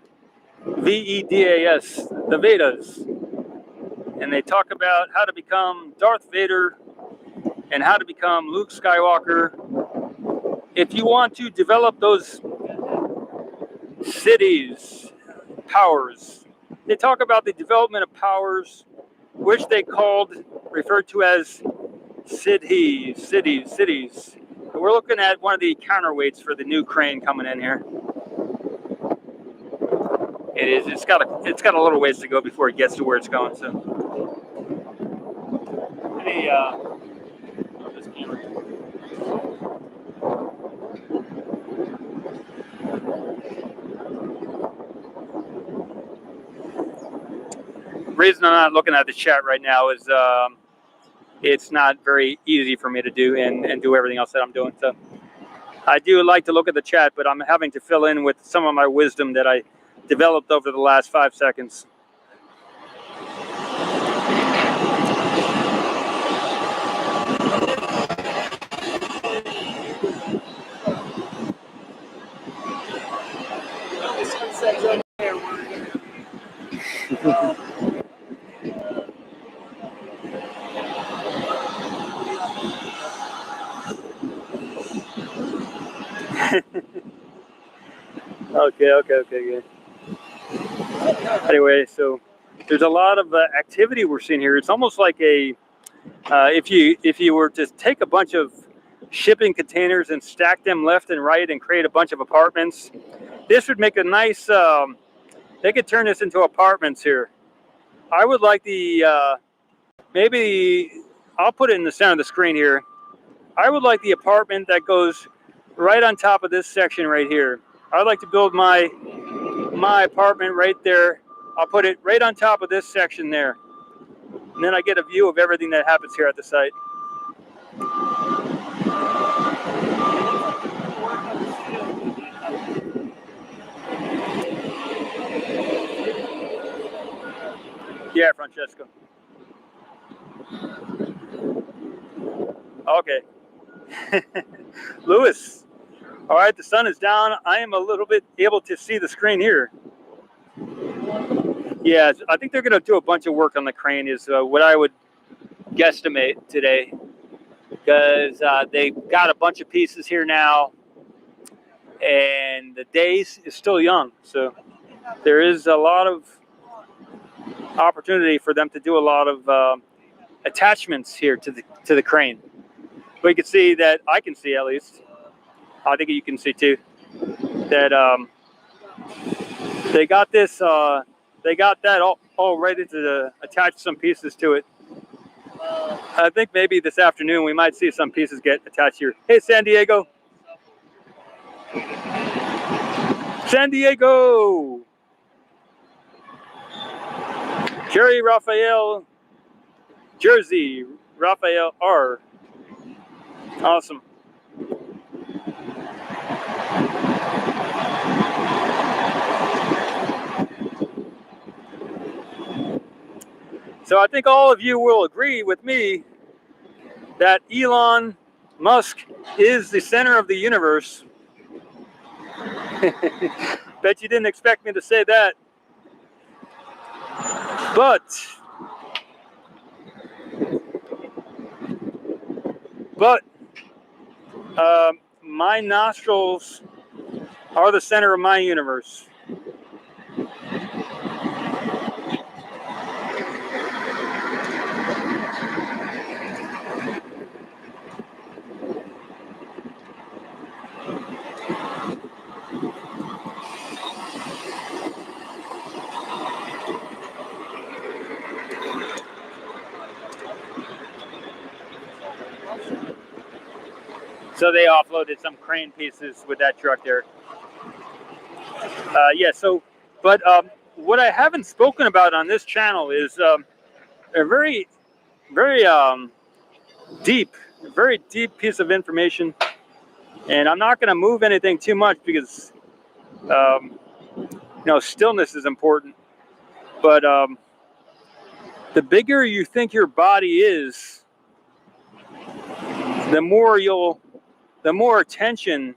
Vedas, the Vedas. And they talk about how to become Darth Vader and how to become Luke Skywalker. If you want to develop those cities, powers, they talk about the development of powers, which they referred to as cities. We're looking at one of the counterweights for the new crane coming in here. It's got a little ways to go before it gets to where it's going. So, this camera. The reason I'm not looking at the chat right now is it's not very easy for me to do and do everything else that I'm doing. So I do like to look at the chat, but I'm having to fill in with some of my wisdom that I developed over the last 5 seconds. Okay, good. Anyway, so there's a lot of activity we're seeing here. It's almost like if you were to take a bunch of shipping containers and stack them left and right and create a bunch of apartments, this would make a nice. They could turn this into apartments here. I would like maybe I'll put it in the center of the screen here. I would like the apartment that goes right on top of this section right here. I'd like to build my apartment right there. I'll put it right on top of this section there. And then I get a view of everything that happens here at the site. Yeah, Francesco. Okay. Lewis. All right, the sun is down. I am a little bit able to see the screen here. Yeah, I think they're going to do a bunch of work on the crane is what I would guesstimate today. Because they've got a bunch of pieces here now. And the day is still young. So there is a lot of opportunity for them to do a lot of attachments here to the crane. We can see that, I can see at least, I think you can see too, that they got this, they got that all ready to attach some pieces to it. I think maybe this afternoon we might see some pieces get attached here. Hey, San Diego. San Diego. Jerry Raphael, Jersey, Raphael R. Awesome. So I think all of you will agree with me that Elon Musk is the center of the universe. Bet you didn't expect me to say that. But my nostrils are the center of my universe. So they offloaded some crane pieces with that truck there. Yeah, so, but what I haven't spoken about on this channel is a very, very deep piece of information. And I'm not going to move anything too much because, stillness is important. But the bigger you think your body is, the more attention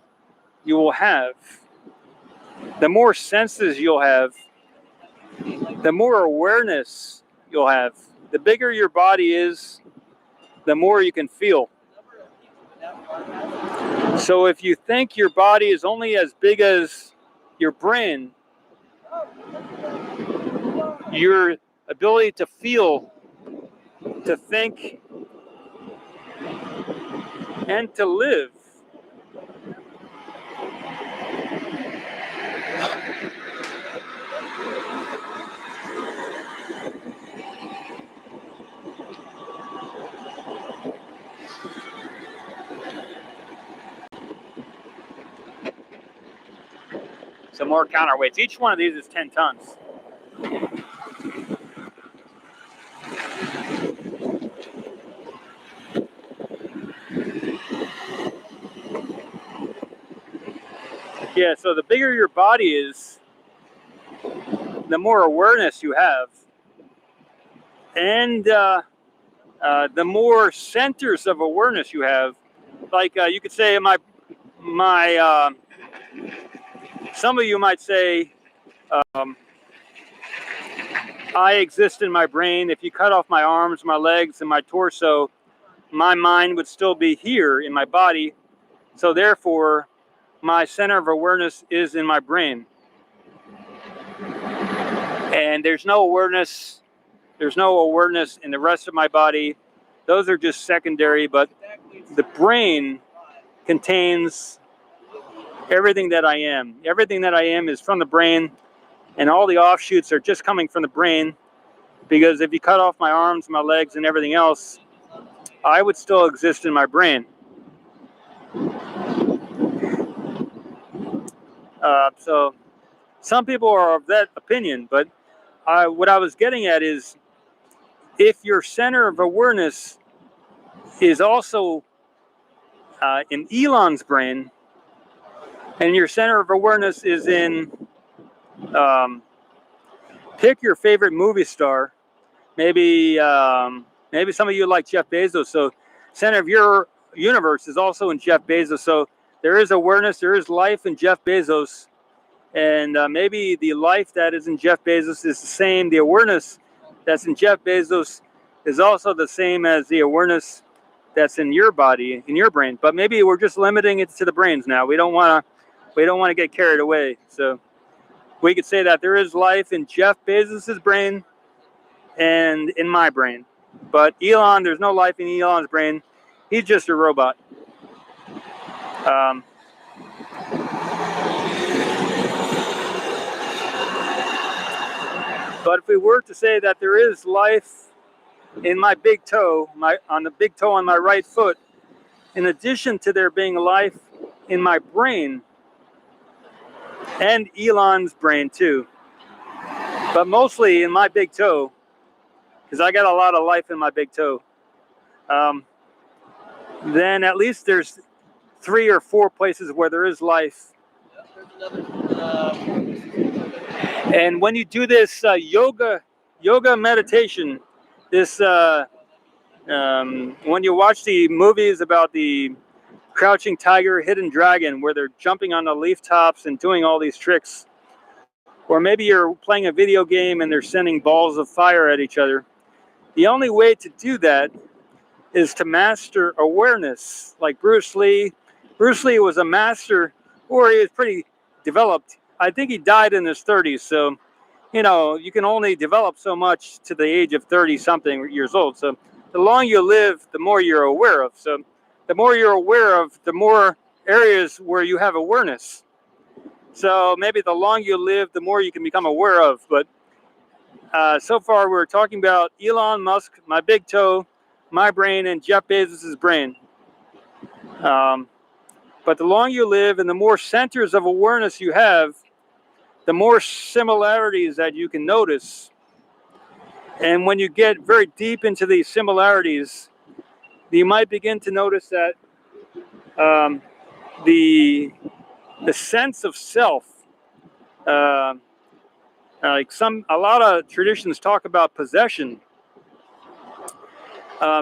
you will have, the more senses you'll have, the more awareness you'll have. The bigger your body is, the more you can feel. So if you think your body is only as big as your brain, your ability to feel, to think, and to live some more counterweights. Each one of these is 10 tons. Yeah, so the bigger your body is, the more awareness you have, and the more centers of awareness you have. Like you could say, some of you might say, I exist in my brain. If you cut off my arms, my legs, and my torso, my mind would still be here in my body. So therefore, my center of awareness is in my brain. And there's no awareness in the rest of my body. Those are just secondary, but the brain contains everything that I am. Everything that I am is from the brain, and all the offshoots are just coming from the brain, because if you cut off my arms, my legs, and everything else, I would still exist in my brain. So some people are of that opinion, but what I was getting at is, if your center of awareness is also in Elon's brain, and your center of awareness is in, pick your favorite movie star. Maybe some of you like Jeff Bezos. So center of your universe is also in Jeff Bezos. So there is awareness, there is life in Jeff Bezos. And maybe the life that is in Jeff Bezos is the same. The awareness that's in Jeff Bezos is also the same as the awareness that's in your body, in your brain. But maybe we're just limiting it to the brains now. We don't want to get carried away. So we could say that there is life in Jeff Bezos's brain and in my brain. But Elon, there's no life in Elon's brain. He's just a robot. But if we were to say that there is life in my big toe, on the big toe on my right foot, in addition to there being life in my brain and Elon's brain too, but mostly in my big toe, because I got a lot of life in my big toe, then at least there's 3 or 4 places where there is life. And when you do this yoga meditation, this when you watch the movies about the Crouching Tiger, Hidden Dragon, where they're jumping on the leaf tops and doing all these tricks, or maybe you're playing a video game and they're sending balls of fire at each other, the only way to do that is to master awareness. Like Bruce Lee. Bruce Lee was a master, or he was pretty developed. I think he died in his 30s, so you can only develop so much to the age of 30-something years old. So the longer you live, the more you're aware of. So the more you're aware of, the more areas where you have awareness. So maybe the longer you live, the more you can become aware of. But so far we're talking about Elon Musk, my big toe, my brain and Jeff Bezos's brain. But the longer you live and the more centers of awareness you have, the more similarities that you can notice. And when you get very deep into these similarities, you might begin to notice that the sense of self, like a lot of traditions talk about possession.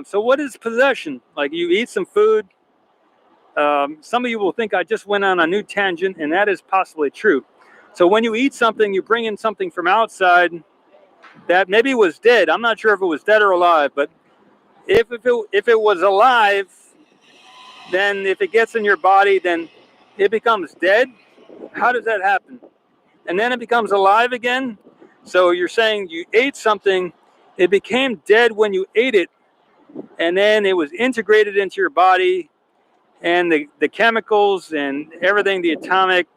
So what is possession? Like you eat some food. Some of you will think I just went on a new tangent, and that is possibly true. So when you eat something, you bring in something from outside that maybe was dead. I'm not sure if it was dead or alive, but if it was alive, then if it gets in your body, then it becomes dead. How does that happen? And then it becomes alive again. So you're saying you ate something, it became dead when you ate it, and then it was integrated into your body, and the chemicals and everything, the atomic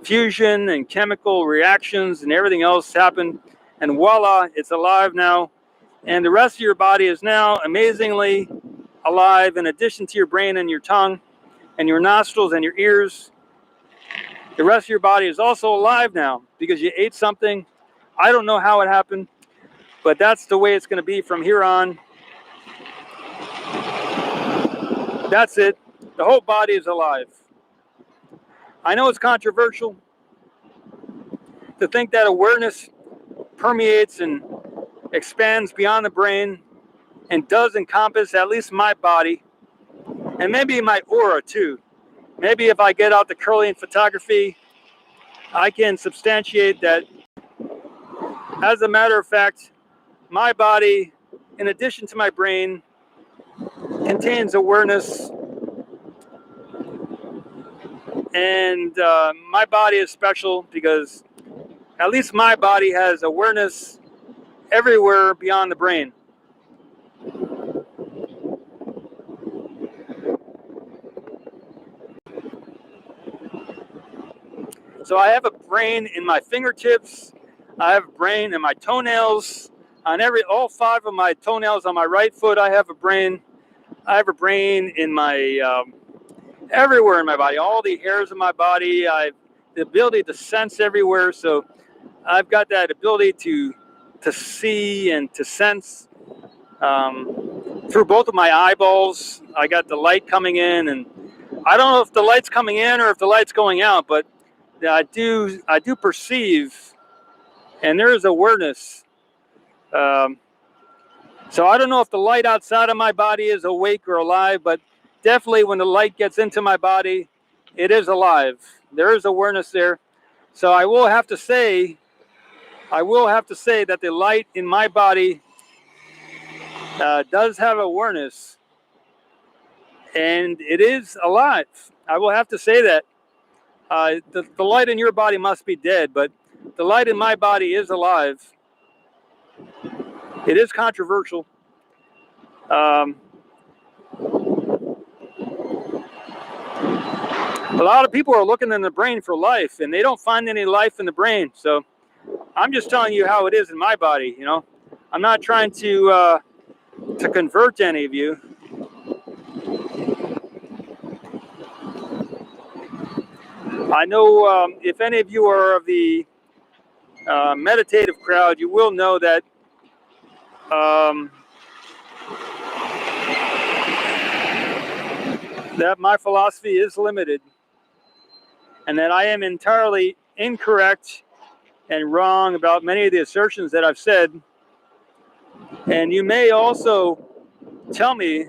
fusion and chemical reactions and everything else happened, and voila, it's alive now. And the rest of your body is now amazingly alive, in addition to your brain and your tongue and your nostrils and your ears. The rest of your body is also alive now because you ate something. I don't know how it happened, but that's the way it's going to be from here on. That's it. The whole body is alive. I know it's controversial to think that awareness permeates and expands beyond the brain and does encompass at least my body and maybe my aura too. Maybe if I get out the Kirlian photography, I can substantiate that. As a matter of fact, my body, in addition to my brain, contains awareness, and my body is special because at least my body has awareness everywhere beyond the brain. So I have a brain in my fingertips. I have a brain in my toenails. On all 5 of my toenails on my right foot, I have a brain. I have a brain in my everywhere in my body. All the hairs of my body. I have the ability to sense everywhere. So I've got that ability to see and to sense through both of my eyeballs. I got the light coming in, and I don't know if the light's coming in or if the light's going out, but I do perceive, and there is awareness. So I don't know if the light outside of my body is awake or alive, but definitely when the light gets into my body, it is alive. There is awareness there. So I will have to say that the light in my body does have awareness, and it is alive. I will have to say that. The light in your body must be dead, but the light in my body is alive. It is controversial. A lot of people are looking in the brain for life, and they don't find any life in the brain. So I'm just telling you how it is in my body. You know, I'm not trying to convert any of you. I know if any of you are of the meditative crowd, you will know that that my philosophy is limited, and that I am entirely incorrect and wrong about many of the assertions that I've said. And you may also tell me,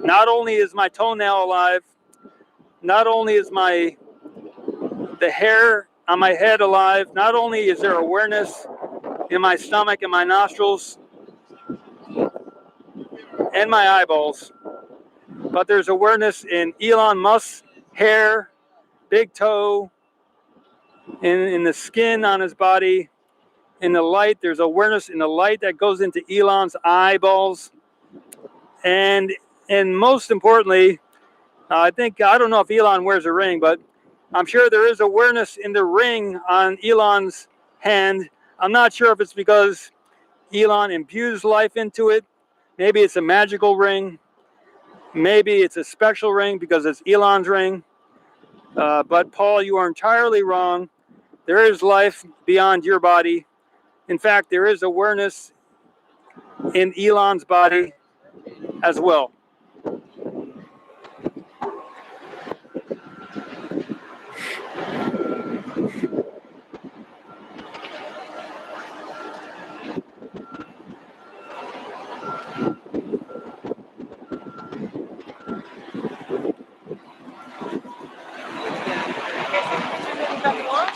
not only is my toenail alive, not only is the hair on my head alive, not only is there awareness in my stomach and my nostrils and my eyeballs, but there's awareness in Elon Musk's hair, big toe, in the skin on his body, in the light. There's awareness in the light that goes into Elon's eyeballs. And most importantly, I don't know if Elon wears a ring, but I'm sure there is awareness in the ring on Elon's hand. I'm not sure if it's because Elon imbues life into it. Maybe it's a magical ring. Maybe it's a special ring because it's Elon's ring. But Paul, you are entirely wrong. There is life beyond your body. In fact, there is awareness in Elon's body as well.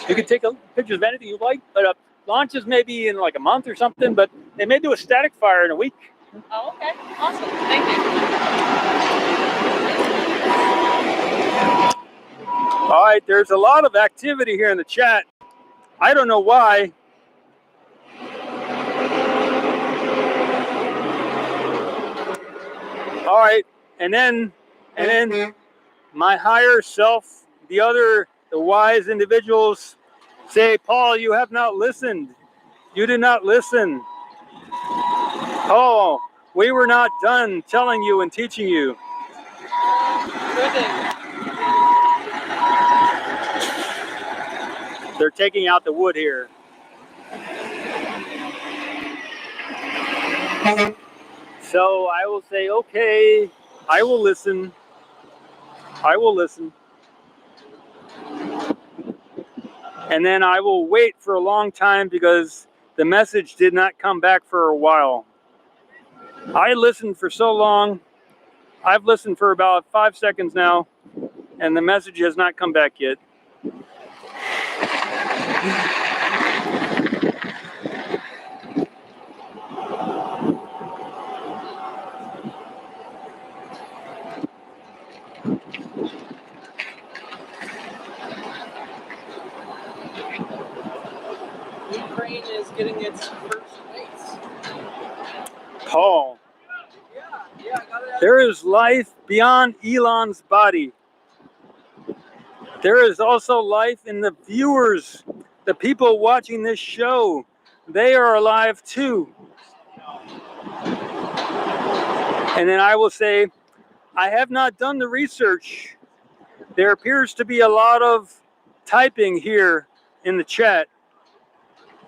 You can take pictures of anything you like, but launches maybe in like a month or something, but they may do a static fire in a week. Oh, okay. Awesome. Thank you. All right, there's a lot of activity here in the chat. I don't know why. All right, and then my higher self, the wise individuals say, Paul, you have not listened. You did not listen. Oh, we were not done telling you and teaching you. They're taking out the wood here. So I will say, okay, I will listen. I will listen. And then I will wait for a long time because the message did not come back for a while. I listened for so long. I've listened for about 5 seconds now, and the message has not come back yet. Crane is getting its first weights. Paul, Yeah, I got it. there is life beyond Elon's body. There is also life in the viewers, the people watching this show. They are alive too. And then I will say, I have not done the research. There appears to be a lot of typing here in the chat.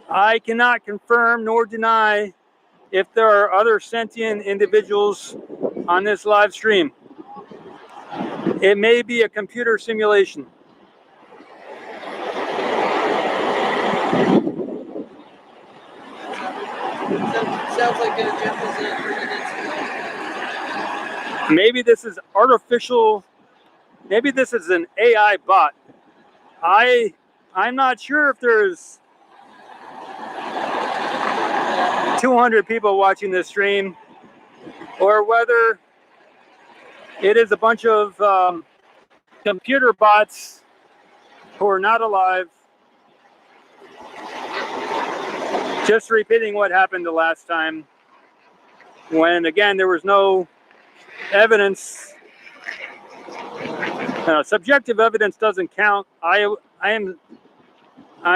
I cannot confirm nor deny if there are other sentient individuals on this live stream. It may be a computer simulation. Sounds like Jeff is pretty good. Maybe this is artificial. Maybe this is an AI bot. I'm not sure if there's 200 people watching this stream or whether it is a bunch of computer bots who are not alive. Just repeating what happened the last time when, again, there was no evidence. Subjective evidence doesn't count. I'm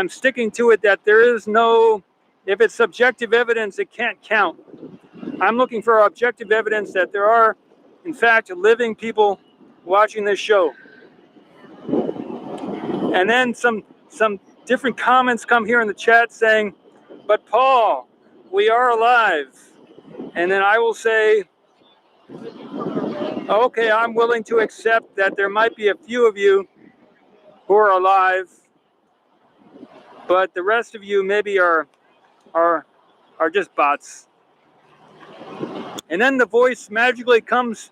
sticking to it that there is no, if it's subjective evidence, it can't count. I'm looking for objective evidence that there are, in fact, living people watching this show. And then some different comments come here in the chat saying, but Paul, we are alive. And then I will say, okay, I'm willing to accept that there might be a few of you who are alive, but the rest of you maybe are just bots. And then the voice magically comes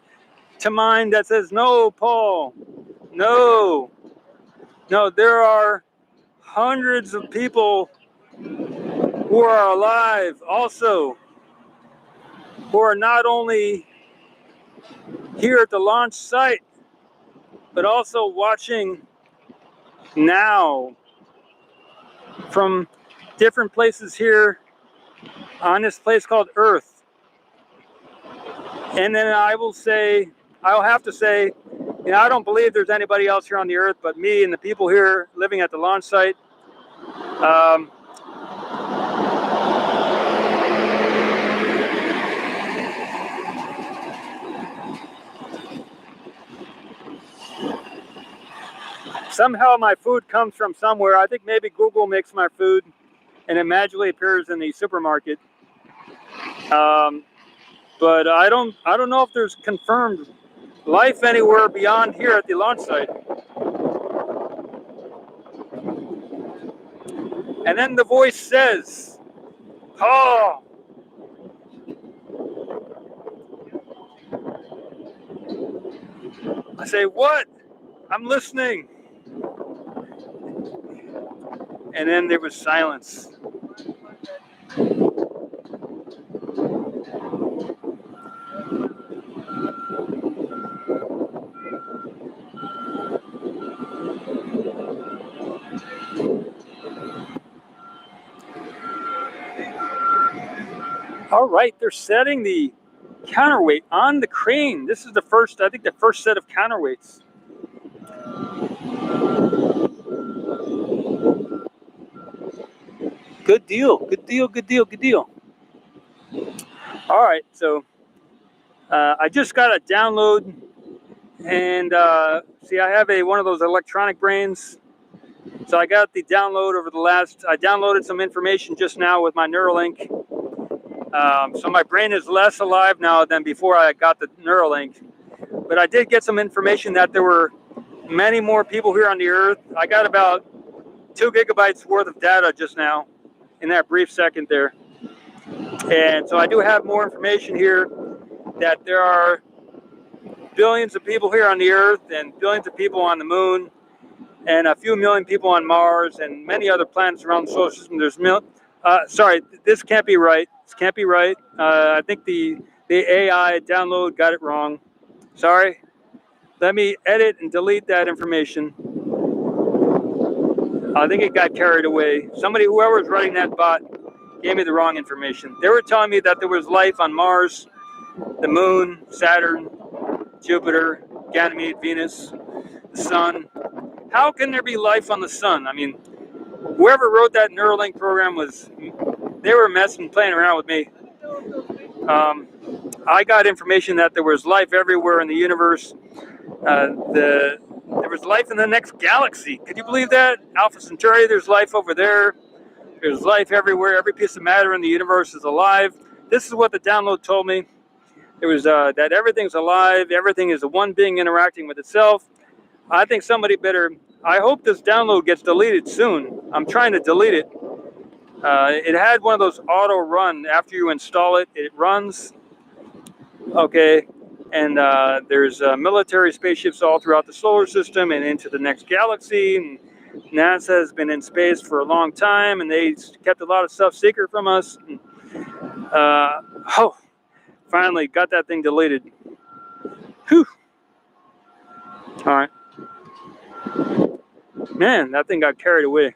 to mind that says, no, Paul, no, there are hundreds of people who are alive also, who are not only here at the launch site, but also watching now from different places here on this place called Earth. And then I'll have to say, I don't believe there's anybody else here on the Earth but me and the people here living at the launch site. Somehow my food comes from somewhere. I think maybe Google makes my food and it magically appears in the supermarket. But I don't know if there's confirmed life anywhere beyond here at the launch site. And then the voice says, "Oh." I say, "What? I'm listening." And then there was silence. All right, they're setting the counterweight on the crane. This is the first, I think, the first set of counterweights. Good deal, good deal, good deal, good deal. All right, so I just got a download, and see, I have one of those electronic brains. So I got the download over the last. I downloaded some information just now with my Neuralink. So my brain is less alive now than before I got the Neuralink. But I did get some information that there were many more people here on the Earth. I got about 2 gigabytes worth of data just now in that brief second there. And so I do have more information here that there are billions of people here on the Earth and billions of people on the moon and a few million people on Mars and many other planets around the solar system. There's sorry, this can't be right. This can't be right. I think the AI download got it wrong. Sorry. Let me edit and delete that information. I think it got carried away. Whoever was writing that bot, gave me the wrong information. They were telling me that there was life on Mars, the moon, Saturn, Jupiter, Ganymede, Venus, the sun. How can there be life on the sun? I mean, whoever wrote that Neuralink program they were messing, playing around with me. I got information that there was life everywhere in the universe. There was life in the next galaxy. Could you believe that? Alpha Centauri, there's life over there. There's life everywhere. Every piece of matter in the universe is alive. This is what the download told me. It was that everything's alive. Everything is one being interacting with itself. I think somebody better... I hope this download gets deleted soon. I'm trying to delete it. It had one of those auto run. After you install it, it runs. Okay. And there's military spaceships all throughout the solar system and into the next galaxy. And NASA has been in space for a long time, and they kept a lot of stuff secret from us. And, finally got that thing deleted. Whew. All right. Man, that thing got carried away.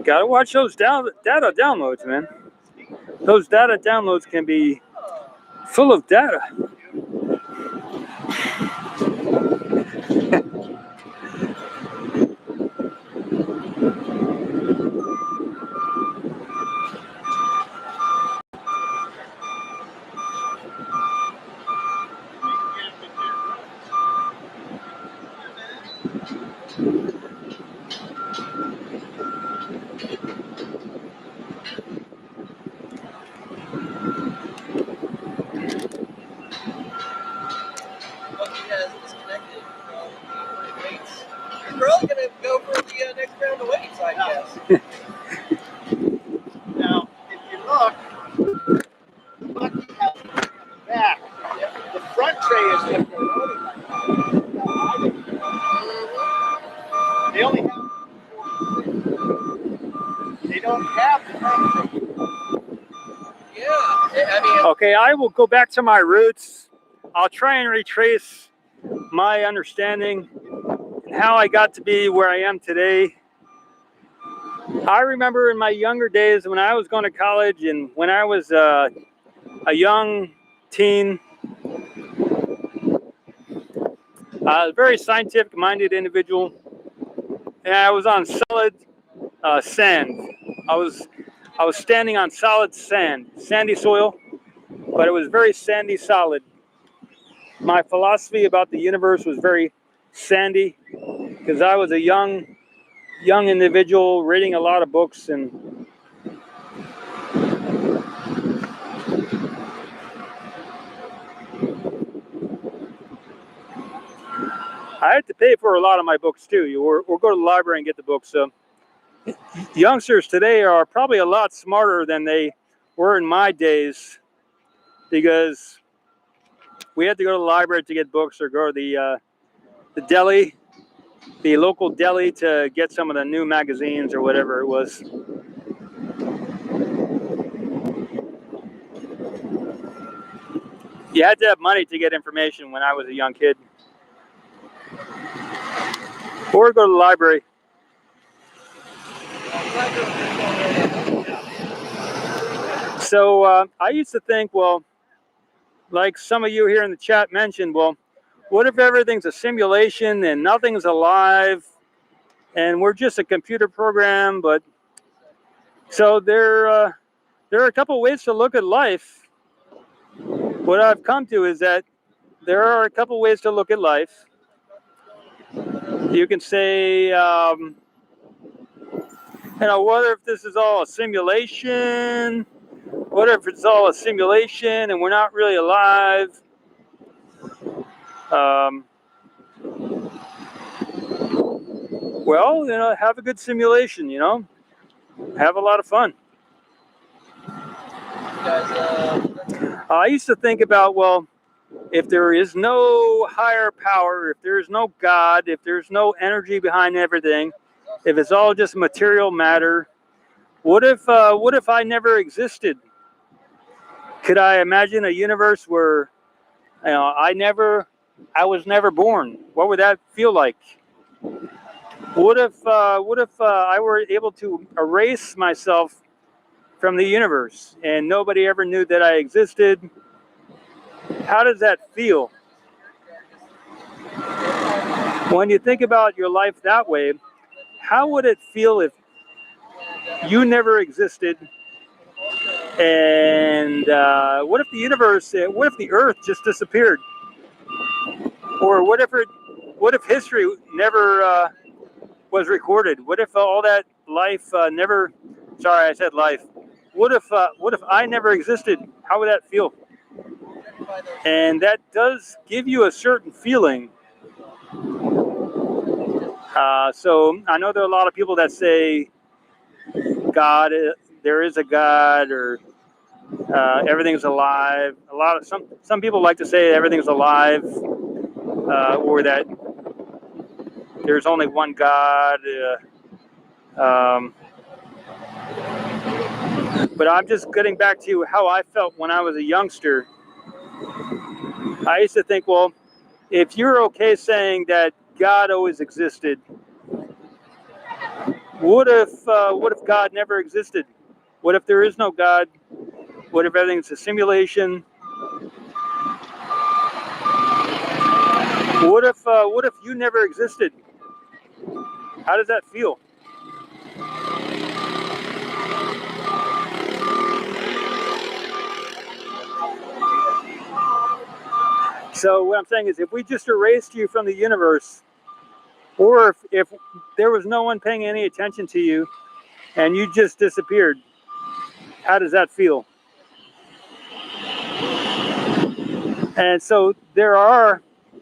Gotta watch those data downloads, man. Those data downloads can be full of data. We're all gonna go for the next round of weights, I guess. Now, if you look, Bucky has the back. The front tray is what they're loading right now. They only have 4. They don't have the front tray. Yeah, I mean. Okay, I will go back to my roots. I'll try and retrace my understanding and how I got to be where I am today. I remember in my younger days when I was going to college and when I was a young teen, a very scientific-minded individual, and I was on solid sand. I was standing on solid sand, sandy soil, but it was very sandy solid. My philosophy about the universe was very sandy because I was a young individual reading a lot of books, and I had to pay for a lot of my books too, or go to the library and get the books. So youngsters today are probably a lot smarter than they were in my days, because we had to go to the library to get books, or go to the deli, the local deli, to get some of the new magazines or whatever it was. You had to have money to get information when I was a young kid, or go to the library. So I used to think, well, like some of you here in the chat mentioned, well, what if everything's a simulation and nothing's alive and we're just a computer program? But so there are a couple of ways to look at life. What I've come to is that there are a couple of ways to look at life. You can say, what if this is all a simulation? What if it's all a simulation and we're not really alive? Well, have a good simulation, have a lot of fun. I used to think about, well, if there is no higher power, if there is no God, if there's no energy behind everything, if it's all just material matter, what if I never existed? Could I imagine a universe where I was never born? What would that feel like? What if I were able to erase myself from the universe and nobody ever knew that I existed? How does that feel? When you think about your life that way, how would it feel if you never existed? And what if the universe, what if the earth just disappeared? Or what if history never was recorded? What if all that life never, sorry, I said life. What if I never existed? How would that feel? And that does give you a certain feeling. So I know there are a lot of people that say God, there is a God, or everything's alive. Some people like to say everything's alive, or that there's only one God. But I'm just getting back to how I felt when I was a youngster. I used to think, well, if you're okay saying that God always existed, what if God never existed? What if there is no God? What if everything's a simulation? What if you never existed? How does that feel? So what I'm saying is, if we just erased you from the universe, or if there was no one paying any attention to you and you just disappeared, how does that feel? And so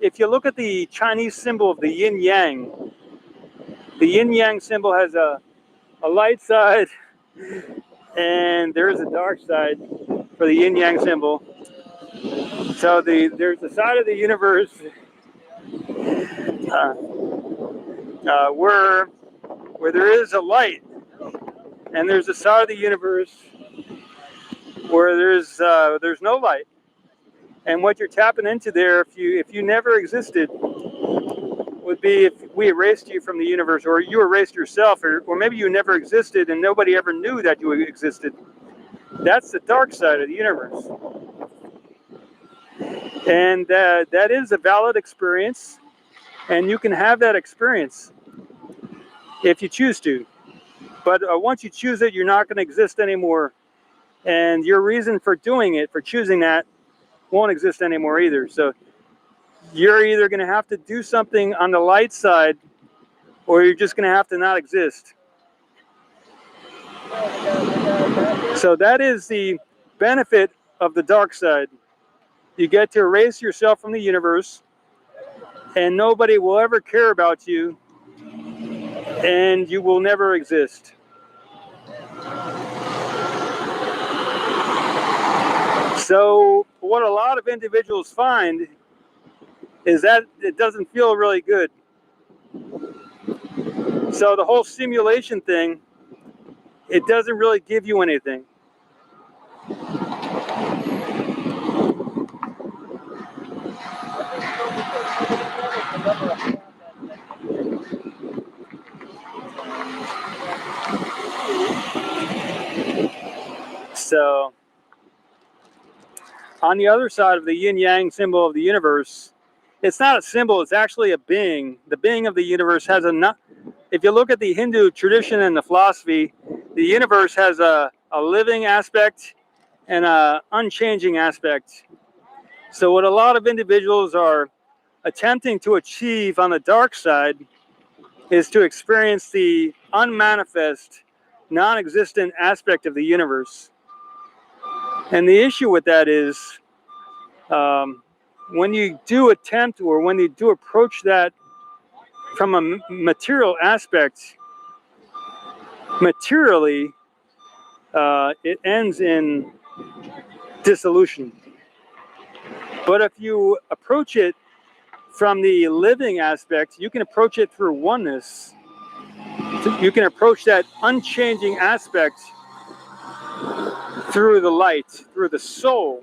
if you look at the Chinese symbol of the yin yang, the yin yang symbol has a light side and there is a dark side for the yin yang symbol. So there's the side of the universe where there is a light, and there's a side of the universe where there's no light. And what you're tapping into there, if you never existed, would be if we erased you from the universe, or you erased yourself, or maybe you never existed and nobody ever knew that you existed. That's the dark side of the universe. And that is a valid experience, and you can have that experience if you choose to. But once you choose it, you're not going to exist anymore. And your reason for doing it, for choosing that, won't exist anymore either. So you're either going to have to do something on the light side, or you're just going to have to not exist. So that is the benefit of the dark side. You get to erase yourself from the universe, and nobody will ever care about you, and you will never exist. So what a lot of individuals find is that it doesn't feel really good. So the whole simulation thing, it doesn't really give you anything. So on the other side of the yin-yang symbol of the universe, it's not a symbol, it's actually a being. The being of the universe has if you look at the Hindu tradition and the philosophy, the universe has a living aspect and an unchanging aspect. So what a lot of individuals are attempting to achieve on the dark side is to experience the unmanifest, non-existent aspect of the universe. And the issue with that is when you do attempt, or when you do approach that from a material aspect, materially, it ends in dissolution. But if you approach it from the living aspect, you can approach it through oneness. You can approach that unchanging aspect through the light, through the soul.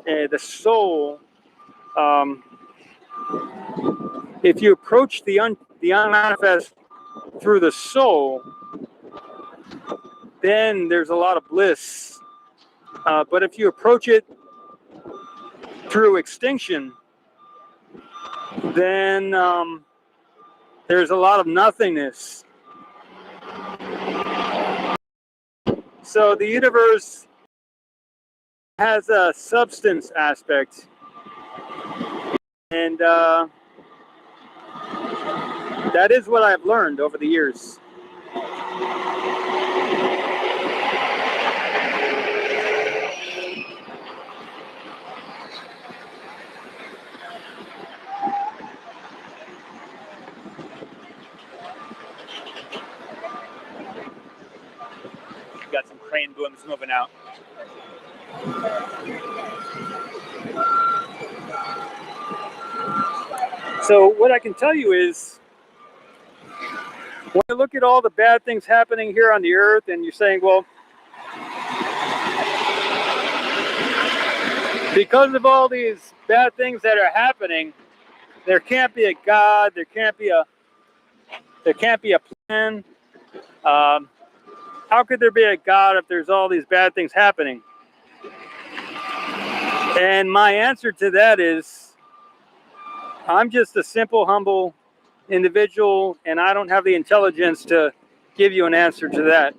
The soul, if you approach the unmanifest through the soul, then there's a lot of bliss. But if you approach it through extinction, then there's a lot of nothingness. So the universe has a substance aspect, and that is what I've learned over the years. Got some crane booms moving out. So what I can tell you is, when you look at all the bad things happening here on the earth, and you're saying, well, because of all these bad things that are happening, there can't be a God, there can't be a plan. How could there be a God if there's all these bad things happening? And my answer to that is, I'm just a simple, humble individual, and I don't have the intelligence to give you an answer to that.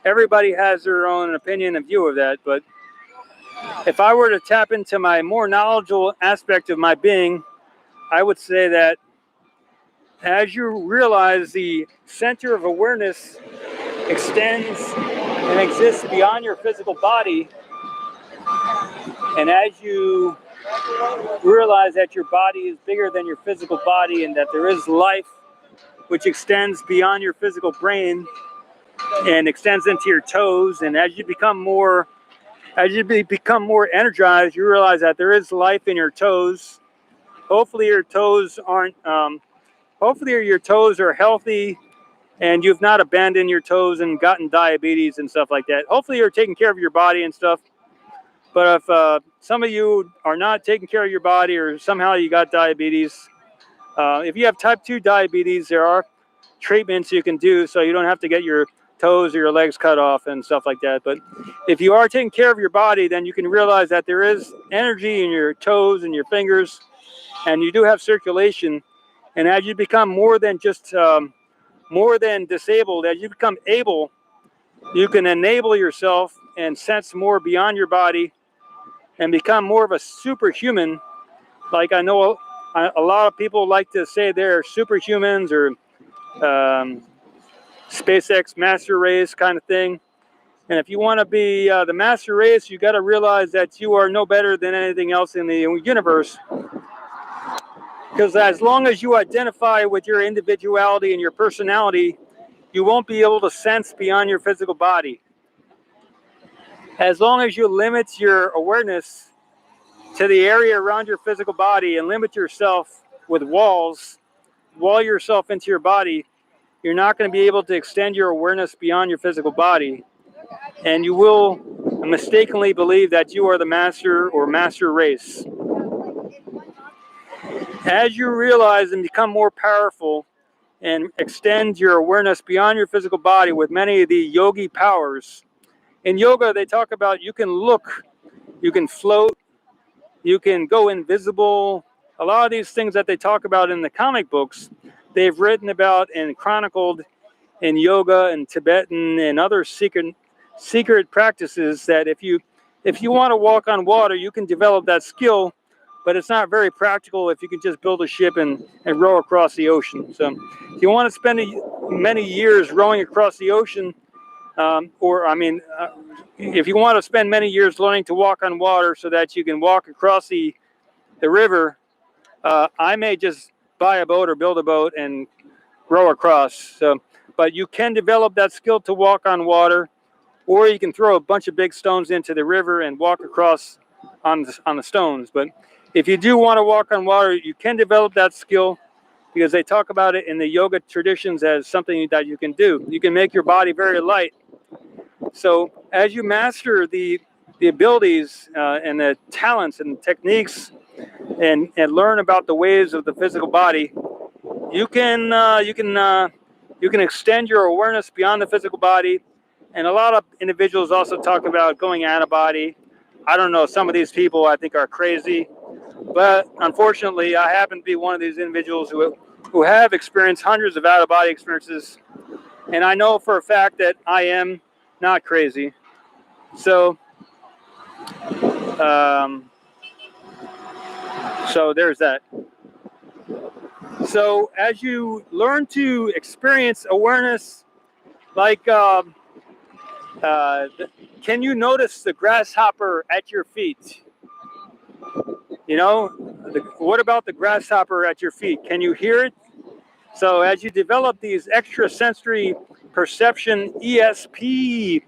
Everybody has their own opinion and view of that, but if I were to tap into my more knowledgeable aspect of my being, I would say that as you realize the center of awareness extends and exists beyond your physical body, and as you realize that your body is bigger than your physical body, and that there is life which extends beyond your physical brain and extends into your toes, and as you become more energized, you realize that there is life in your toes. Hopefully your toes are healthy, and you've not abandoned your toes and gotten diabetes and stuff like that. Hopefully you're taking care of your body and stuff. But if some of you are not taking care of your body, or somehow you got diabetes, if you have type 2 diabetes, there are treatments you can do so you don't have to get your toes or your legs cut off and stuff like that. But if you are taking care of your body, then you can realize that there is energy in your toes and your fingers, and you do have circulation. And as you become more than just more than disabled. As you become able, you can enable yourself and sense more beyond your body and become more of a superhuman. Like I know a lot of people like to say they're superhumans or SpaceX master race kind of thing. And if you want to be the master race, you got to realize that you are no better than anything else in the universe. Because as long as you identify with your individuality and your personality, you won't be able to sense beyond your physical body. As long as you limit your awareness to the area around your physical body and limit yourself with walls, wall yourself into your body, you're not going to be able to extend your awareness beyond your physical body. And you will mistakenly believe that you are the master or master race. As you realize and become more powerful and extend your awareness beyond your physical body with many of the yogi powers. In yoga, they talk about you can look, you can float, you can go invisible. A lot of these things that they talk about in the comic books, they've written about and chronicled in yoga and Tibetan and other secret practices that if you want to walk on water, you can develop that skill, but it's not very practical if you can just build a ship and row across the ocean. So if you want to spend many years rowing across the ocean, if you want to spend many years learning to walk on water so that you can walk across the river, I may just buy a boat or build a boat and row across. So, but you can develop that skill to walk on water, or you can throw a bunch of big stones into the river and walk across on the stones. But if you do want to walk on water, you can develop that skill because they talk about it in the yoga traditions as something that you can do. You can make your body very light. So as you master the abilities and the talents and techniques and learn about the ways of the physical body, you can extend your awareness beyond the physical body. And a lot of individuals also talk about going out of body. I don't know, some of these people I think are crazy, but unfortunately I happen to be one of these individuals who have experienced hundreds of out-of-body experiences, and I know for a fact that I am not crazy. So so there's that. So as you learn to experience awareness, like can you notice the grasshopper at your feet? You know, what about the grasshopper at your feet? Can you hear it? So as you develop these extrasensory perception, ESP,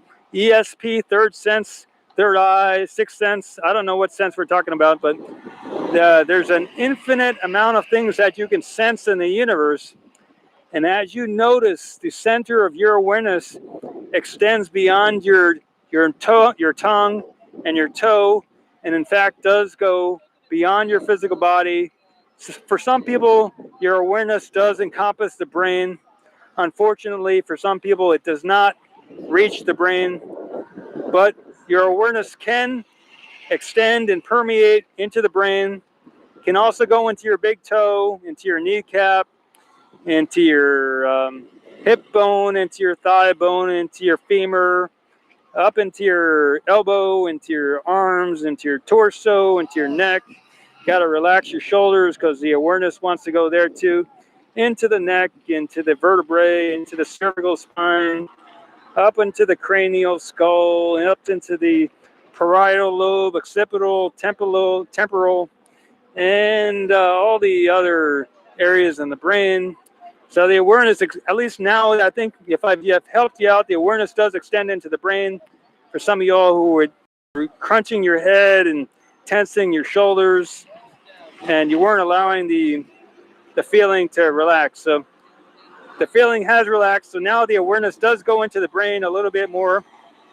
third sense, third eye, sixth sense, I don't know what sense we're talking about, but there's an infinite amount of things that you can sense in the universe. And as you notice, the center of your awareness extends beyond your tongue and your toe, and in fact does go beyond your physical body. For some people, your awareness does encompass the brain. Unfortunately, for some people, it does not reach the brain, but your awareness can extend and permeate into the brain. It can also go into your big toe, into your kneecap, into your hip bone, into your thigh bone, into your femur, up into your elbow, into your arms, into your torso, into your neck. Got to relax your shoulders because the awareness wants to go there too. Into the neck, into the vertebrae, into the cervical spine, up into the cranial skull, and up into the parietal lobe, occipital, temporal, and all the other areas in the brain. So the awareness, at least now, I think if I've helped you out, the awareness does extend into the brain. For some of y'all who were crunching your head and tensing your shoulders, and you weren't allowing the feeling to relax. So the feeling has relaxed. So now the awareness does go into the brain a little bit more.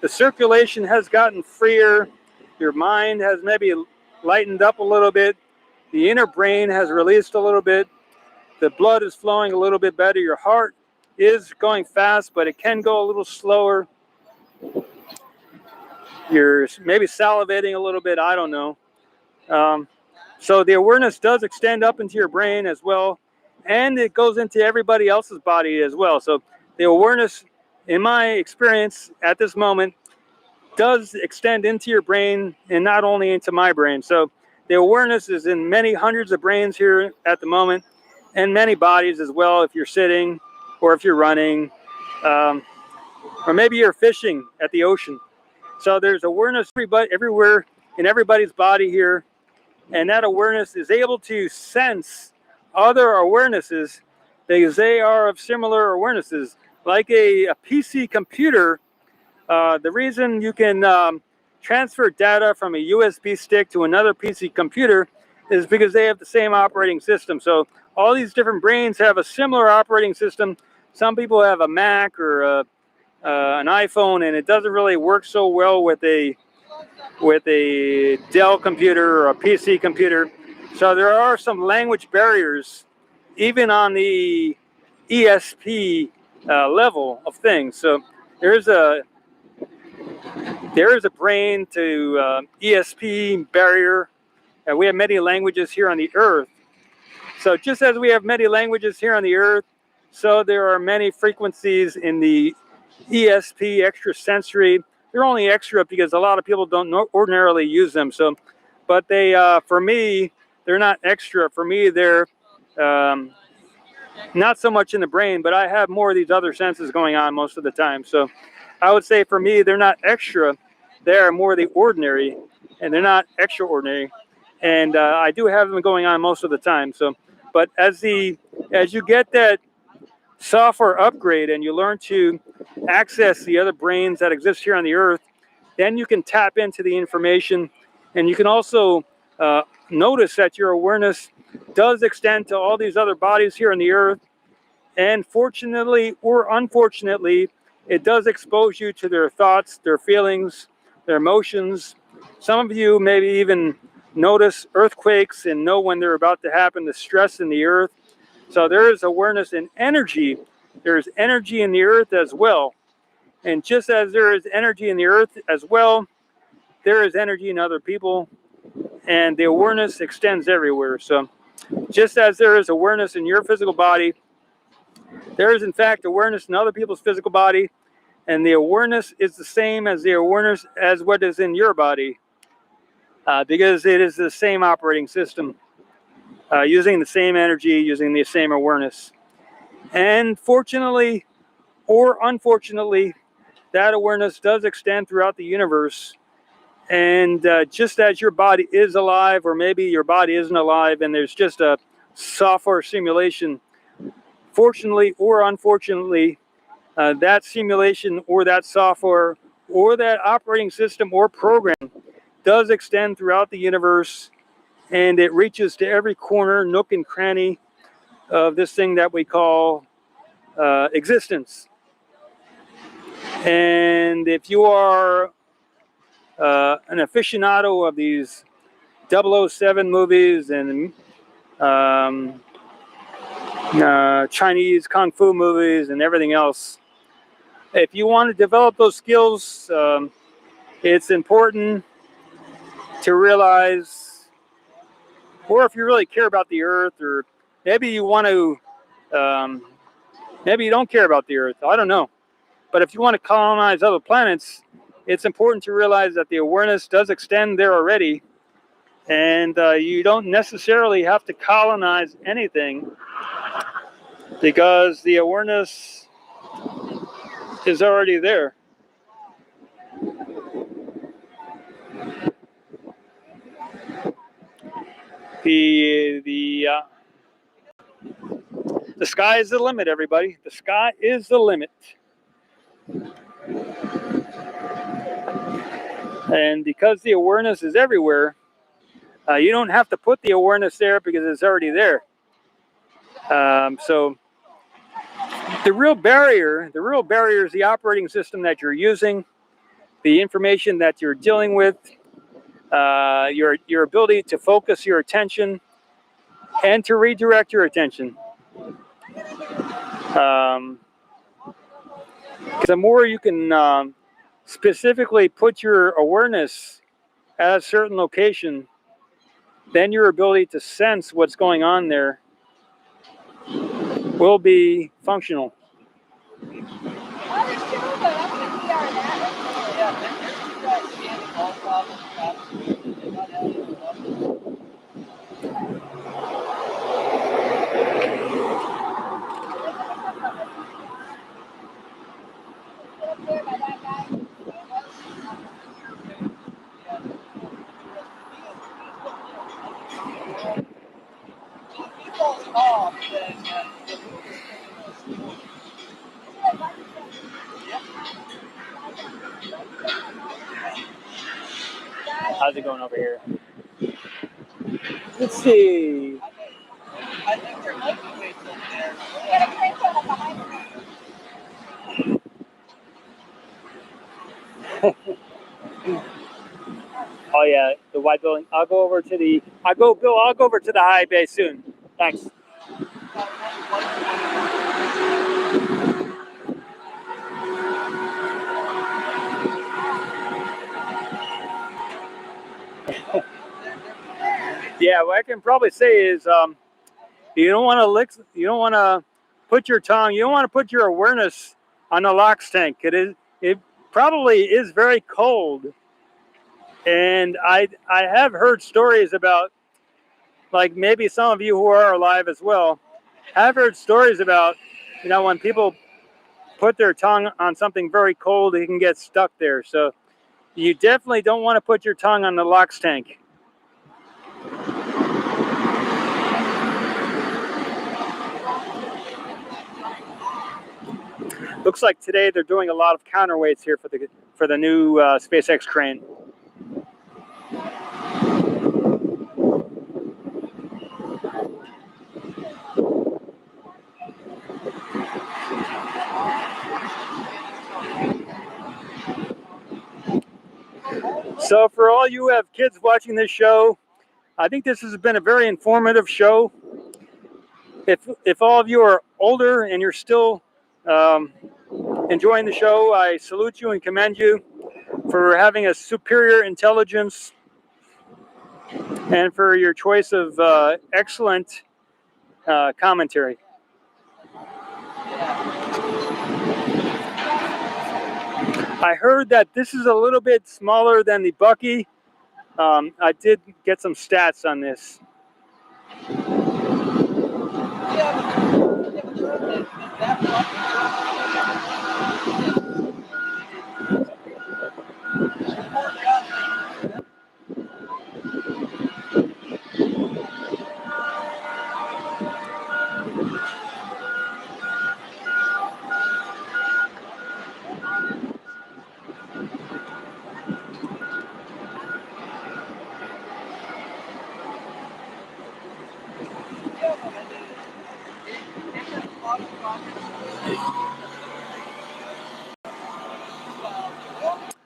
The circulation has gotten freer. Your mind has maybe lightened up a little bit. The inner brain has released a little bit. The blood is flowing a little bit better. Your heart is going fast, but it can go a little slower. You're maybe salivating a little bit. I don't know. So the awareness does extend up into your brain as well. and it goes into everybody else's body as well. So the awareness, in my experience at this moment, does extend into your brain and not only into my brain. So the awareness is in many hundreds of brains here at the moment, and many bodies as well if you're sitting or if you're running, or maybe you're fishing at the ocean. So there's awareness everywhere in everybody's body here, and that awareness is able to sense other awarenesses because they are of similar awarenesses. Like a PC computer, the reason you can transfer data from a USB stick to another PC computer is because they have the same operating system. So all these different brains have a similar operating system. Some people have a Mac or an iPhone, and it doesn't really work so well with a Dell computer or a PC computer. So there are some language barriers even on the ESP level of things. So there is a brain to ESP barrier, and we have many languages here on the earth. So just as we have many languages here on the earth, so there are many frequencies in the ESP extrasensory. They're only extra because a lot of people don't ordinarily use them. So, but they, for me, they're not extra. For me, they're not so much in the brain, but I have more of these other senses going on most of the time. So I would say for me, they're not extra. They're more the ordinary, and they're not extraordinary. And I do have them going on most of the time. So, but as you get that software upgrade and you learn to access the other brains that exist here on the earth, then you can tap into the information, and you can also notice that your awareness does extend to all these other bodies here on the earth. And fortunately or unfortunately, it does expose you to their thoughts, their feelings, their emotions. Some of you maybe even notice earthquakes and know when they're about to happen, the stress in the earth. So there is awareness and energy. There's energy in the earth as well. And just as there is energy in the earth as well, there is energy in other people. And the awareness extends everywhere. So just as there is awareness in your physical body, there is in fact awareness in other people's physical body. And the awareness is the same as the awareness as what is in your body. Because it is the same operating system. Using the same energy, using the same awareness. And fortunately or unfortunately, that awareness does extend throughout the universe. And just as your body is alive, or maybe your body isn't alive, and there's just a software simulation, fortunately or unfortunately, that simulation or that software or that operating system or program does extend throughout the universe. And it reaches to every corner, nook, and cranny of this thing that we call existence. And if you are an aficionado of these 007 movies and Chinese kung fu movies and everything else, if you want to develop those skills, it's important to realize, or if you really care about the earth, or maybe you want to, maybe you don't care about the earth, I don't know. But if you want to colonize other planets, it's important to realize that the awareness does extend there already. And you don't necessarily have to colonize anything, because the awareness is already there. The sky is the limit, everybody. The sky is the limit. And because the awareness is everywhere, you don't have to put the awareness there because it's already there. So the real barrier is the operating system that you're using, the information that you're dealing with, your ability to focus your attention and to redirect your attention. Because the more you can specifically put your awareness at a certain location, then your ability to sense what's going on there will be functional. How's it going over here? Let's see. I think there might be weights over there. Oh yeah, the white building. I'll go over to the. I'll go over to the high bay soon. Thanks. Yeah, what I can probably say is, you don't want to lick. You don't want to put your tongue. You don't want to put your awareness on the LOX tank. It probably is very cold, and I have heard stories about, like maybe some of you who are alive as well, have heard stories about, you know, when people put their tongue on something very cold, it can get stuck there. So you definitely don't want to put your tongue on the LOX tank. Looks like today they're doing a lot of counterweights here for the new SpaceX Crane. So for all you who have kids watching this show, I think this has been a very informative show. If all of you are older and you're still enjoying the show, I salute you and commend you for having a superior intelligence and for your choice of excellent commentary. I heard that this is a little bit smaller than the Bucky. I did get some stats on this.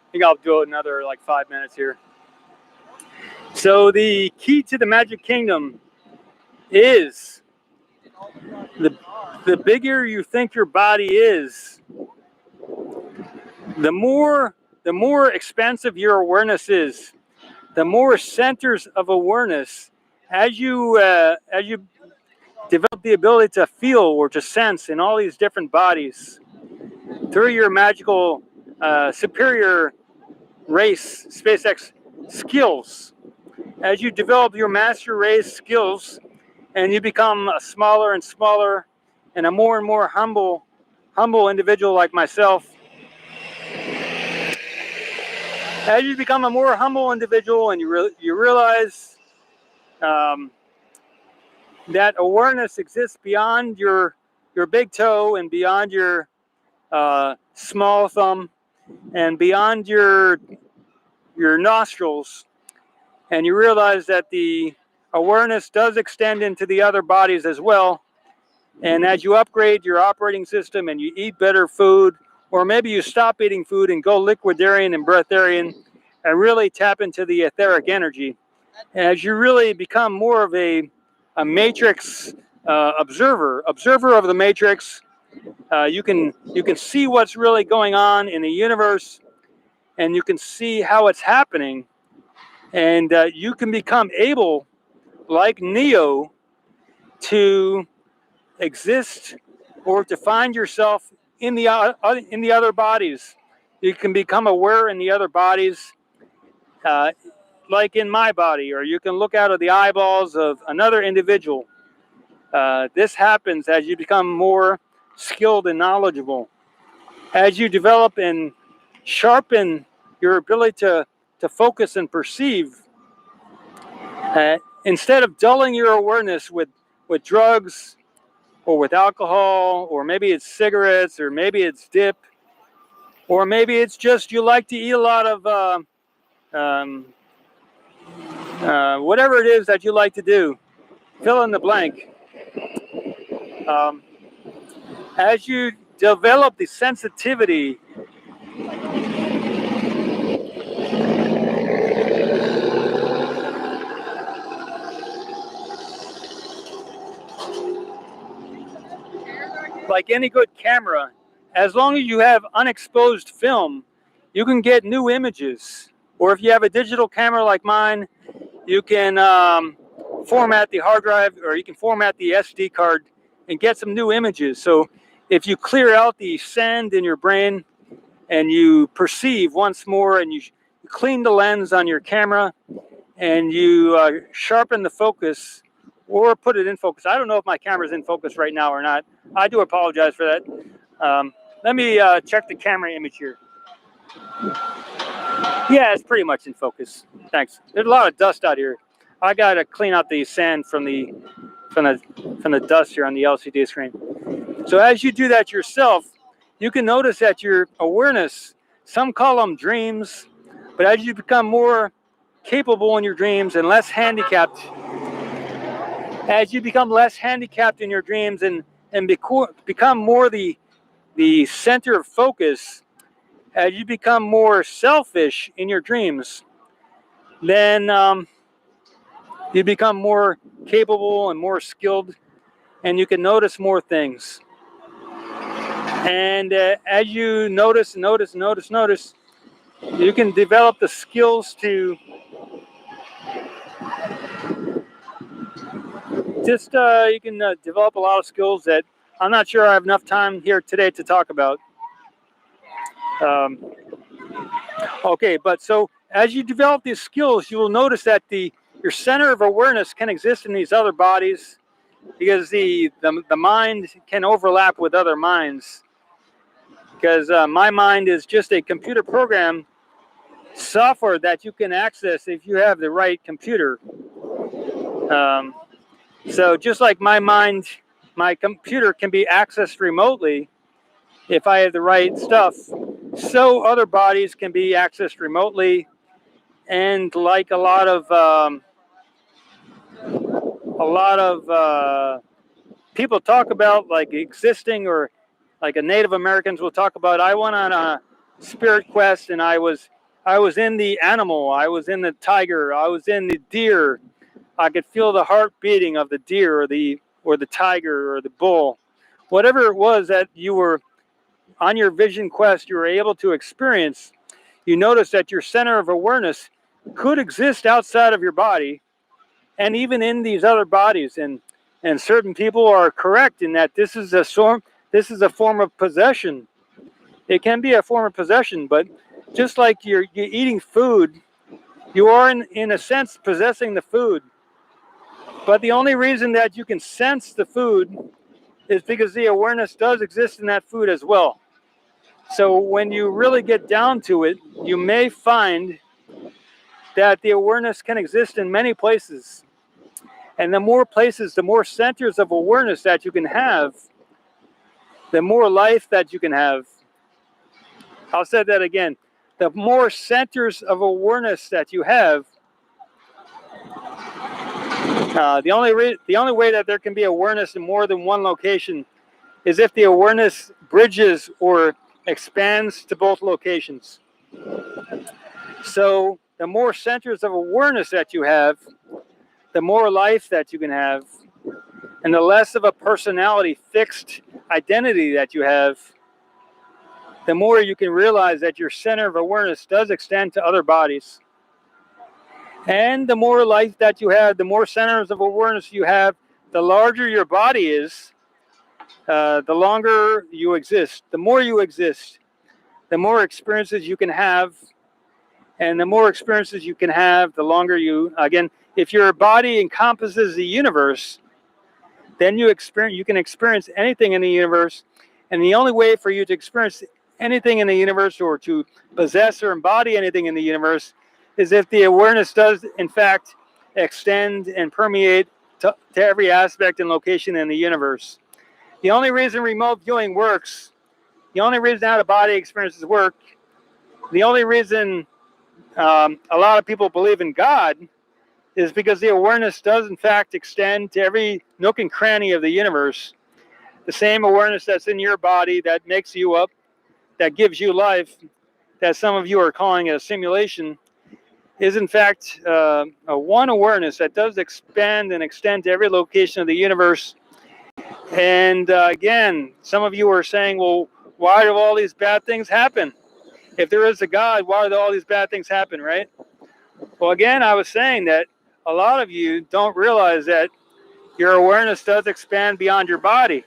I think I'll do another like 5 minutes here. So the key to the Magic Kingdom is the bigger you think your body is, the more expansive your awareness is, the more centers of awareness as you develop the ability to feel or to sense in all these different bodies through your magical superior race SpaceX skills. As you develop your master race skills and you become a smaller and smaller and a more and more humble individual like myself, as you become a more humble individual and you realize that awareness exists beyond your big toe and beyond your small thumb and beyond your nostrils, and you realize that the awareness does extend into the other bodies as well. And as you upgrade your operating system and you eat better food, or maybe you stop eating food and go liquidarian and breatharian and really tap into the etheric energy, as you really become more of a matrix observer of the matrix, you can see what's really going on in the universe, and you can see how it's happening, and you can become able, like Neo, to exist or to find yourself in the other bodies. You can become aware in the other bodies, like in my body, or you can look out of the eyeballs of another individual. This happens as you become more skilled and knowledgeable. As you develop and sharpen your ability to focus and perceive, instead of dulling your awareness with drugs or with alcohol, or maybe it's cigarettes, or maybe it's dip, or maybe it's just you like to eat a lot of whatever it is that you like to do, fill in the blank. As you develop the sensitivity like any good camera, as long as you have unexposed film, you can get new images. Or if you have a digital camera like mine, you can format the hard drive, or you can format the SD card and get some new images. So if you clear out the sand in your brain and you perceive once more, and you clean the lens on your camera, and you sharpen the focus, or put it in focus. I don't know if my camera's in focus right now or not. I do apologize for that. Let me check the camera image here. Yeah, it's pretty much in focus. Thanks. There's a lot of dust out here. I gotta clean out the sand from the dust here on the LCD screen. So as you do that yourself, you can notice that your awareness, some call them dreams, but as you become more capable in your dreams and less handicapped, as you become less handicapped in your dreams and become more the center of focus, as you become more selfish in your dreams, then you become more capable and more skilled, and you can notice more things. And as you notice, you can develop the skills to just, you can develop a lot of skills that I'm not sure I have enough time here today to talk about. Okay, but so as you develop these skills, you will notice that your center of awareness can exist in these other bodies, because the mind can overlap with other minds. Because my mind is just a computer program software that you can access if you have the right computer. So just like my mind, my computer can be accessed remotely if I have the right stuff, so other bodies can be accessed remotely. And like a lot of people talk about, like existing, or like a Native Americans will talk about, I went on a spirit quest and I was in the animal, I was in the tiger, I was in the deer. I could feel the heart beating of the deer or the tiger or the bull. Whatever it was that you were on your vision quest, you were able to experience, you notice that your center of awareness could exist outside of your body and even in these other bodies. And certain people are correct in that this is a form of possession. It can be a form of possession, but just like you're eating food, you are in a sense possessing the food. But the only reason that you can sense the food is because the awareness does exist in that food as well. So when you really get down to it, you may find that the awareness can exist in many places. And the more places, the more centers of awareness that you can have, the more life that you can have. I'll say that again. The more centers of awareness that you have, the only way that there can be awareness in more than one location is if the awareness bridges or expands to both locations. So the more centers of awareness that you have, the more life that you can have, and the less of a personality, fixed identity that you have, the more you can realize that your center of awareness does extend to other bodies. And the more life that you have, the more centers of awareness you have, the larger your body is, the longer you exist, the more you exist, the more experiences you can have. And the more experiences you can have, the longer you, again, if your body encompasses the universe, then you can experience anything in the universe. And the only way for you to experience anything in the universe, or to possess or embody anything in the universe, is if the awareness does in fact extend and permeate to every aspect and location in the universe. The only reason remote viewing works, the only reason out of body experiences work, the only reason a lot of people believe in God is because the awareness does in fact extend to every nook and cranny of the universe. The same awareness that's in your body that makes you up, that gives you life, that some of you are calling a simulation, is in fact a one awareness that does expand and extend to every location of the universe. And again, some of you are saying, well, why do all these bad things happen? If there is a God, why do all these bad things happen, right? Well, again, I was saying that a lot of you don't realize that your awareness does expand beyond your body.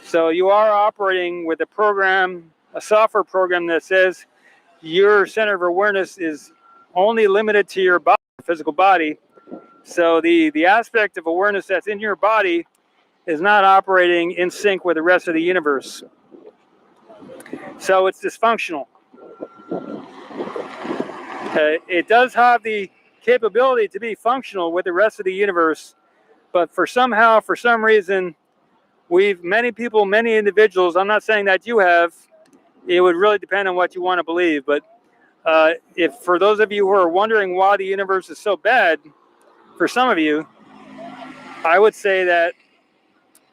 So you are operating with a program, a software program that says your center of awareness is only limited to your body, physical body. So the aspect of awareness that's in your body is not operating in sync with the rest of the universe. So it's dysfunctional. It does have the capability to be functional with the rest of the universe, but for some reason, many people, many individuals, I'm not saying that you have, it would really depend on what you want to believe, but if for those of you who are wondering why the universe is so bad, for some of you, I would say that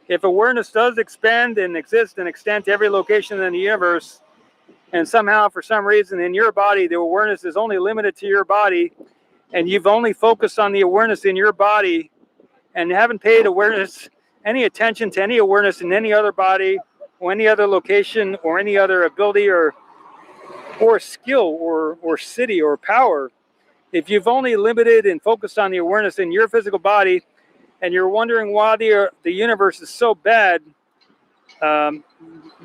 if awareness does expand and exist and extend to every location in the universe, and somehow for some reason in your body the awareness is only limited to your body, and you've only focused on the awareness in your body and haven't paid any attention to any awareness in any other body or any other location or any other ability or skill or city or power, if you've only limited and focused on the awareness in your physical body and you're wondering why the universe is so bad,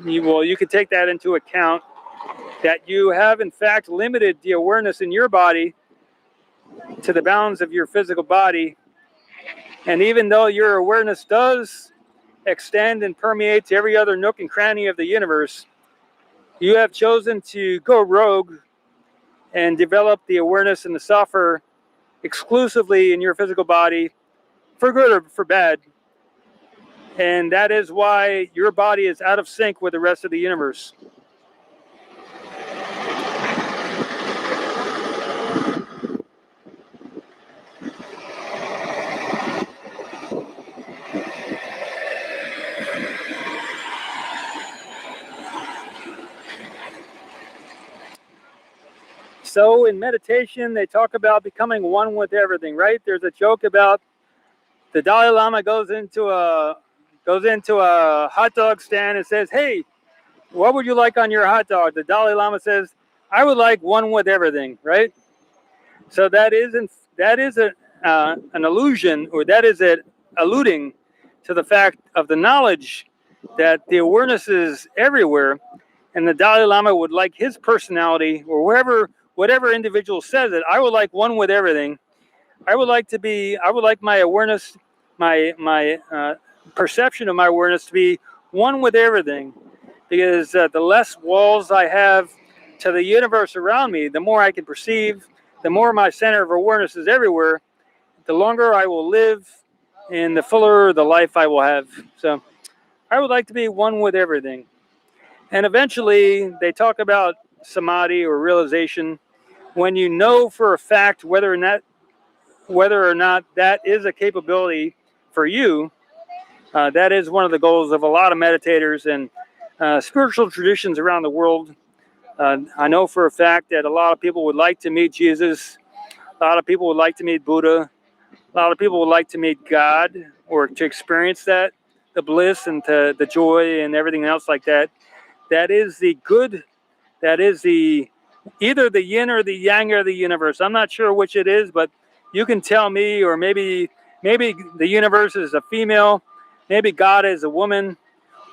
you could take that into account, that you have in fact limited the awareness in your body to the bounds of your physical body. And even though your awareness does extend and permeate to every other nook and cranny of the universe, you have chosen to go rogue and develop the awareness and the software exclusively in your physical body, for good or for bad. And that is why your body is out of sync with the rest of the universe. So in meditation, they talk about becoming one with everything, right? There's a joke about the Dalai Lama goes into a hot dog stand and says, "Hey, what would you like on your hot dog?" The Dalai Lama says, "I would like one with everything," right? So that is an illusion, or that is it alluding to the fact of the knowledge that the awareness is everywhere, and the Dalai Lama would like his personality, or whatever individual says it, I would like one with everything. I would like my awareness, my perception of my awareness to be one with everything, because the less walls I have to the universe around me, the more I can perceive, the more my center of awareness is everywhere, the longer I will live and the fuller the life I will have. So I would like to be one with everything. And eventually they talk about samadhi or realization, when you know for a fact whether or not that is a capability for you. That is one of the goals of a lot of meditators and spiritual traditions around the world. I know for a fact that a lot of people would like to meet Jesus. A lot of people would like to meet Buddha. A lot of people would like to meet God, or to experience that, the bliss and the joy and everything else like that. That is the good. That is either the yin or the yang of the universe. I'm not sure which it is, but you can tell me, or maybe the universe is a female, maybe God is a woman.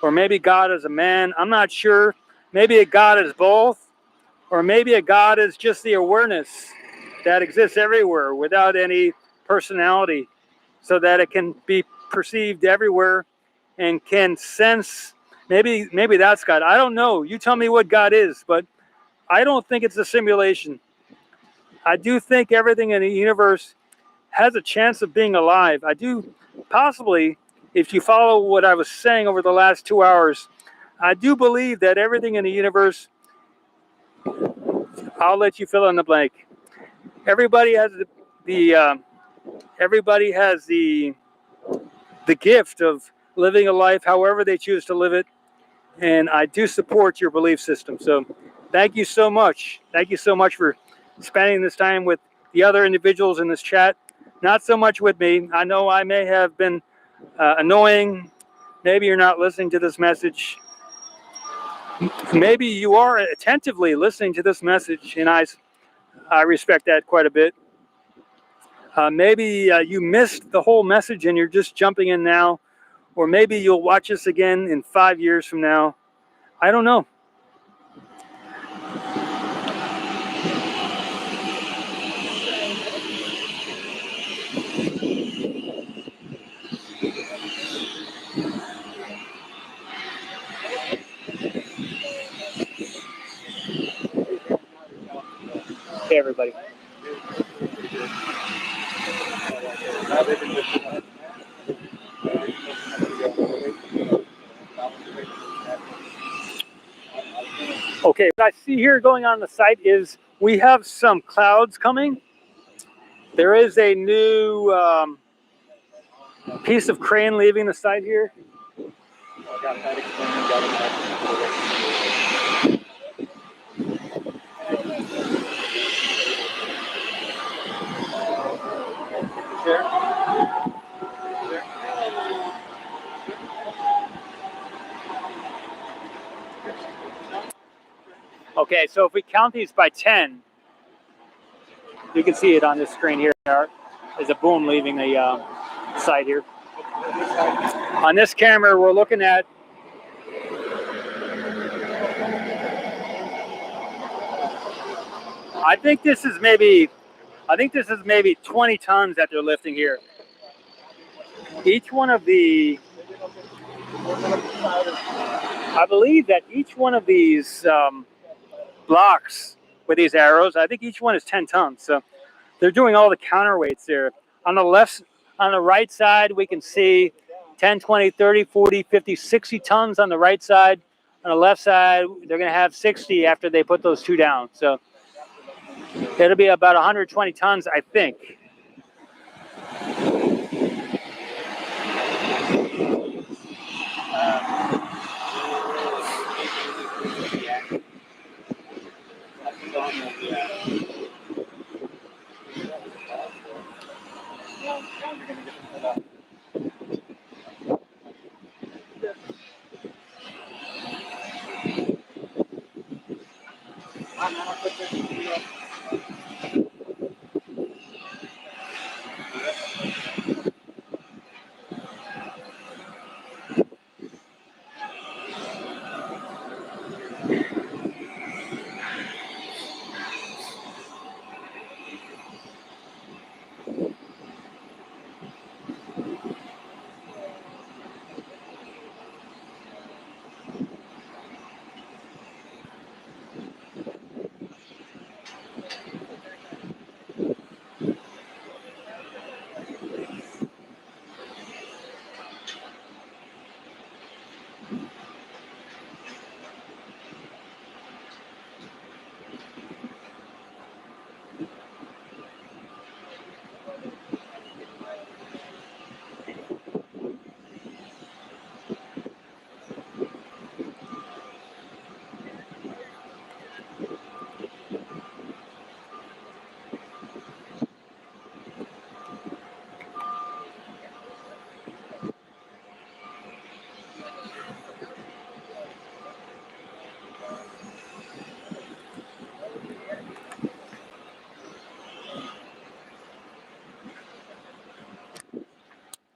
or maybe God is a man. I'm not sure. Maybe a God is both, or maybe a God is just the awareness that exists everywhere without any personality, so that it can be perceived everywhere and can sense. Maybe that's God. I don't know. You tell me what God is, but I don't think it's a simulation. I do think everything in the universe has a chance of being alive. I do, possibly, if you follow what I was saying over the last 2 hours, I do believe that everything in the universe, I'll let you fill in the blank. Everybody has everybody has the gift of living a life however they choose to live it, and I do support your belief system. So thank you so much. Thank you so much for spending this time with the other individuals in this chat. Not so much with me. I know I may have been annoying. Maybe you're not listening to this message. Maybe you are attentively listening to this message, and I respect that quite a bit. Maybe you missed the whole message and you're just jumping in now, or maybe you'll watch us again in 5 years from now. I don't know. Hey, everybody. Okay, what I see here going on the site is we have some clouds coming. There is a new piece of crane leaving the site here. Okay, so if we count these by 10, you can see it on this screen here. There's a boom leaving the site here. On this camera, we're looking at I think this is maybe 20 tons that they're lifting here. Each one of the, I believe that each one of these blocks with these arrows, I think each one is 10 tons. So they're doing all the counterweights there. On the right side, we can see 10, 20, 30, 40, 50, 60 tons on the right side. On the left side, they're going to have 60 after they put those two down. So it'll be about 120 tons, I think.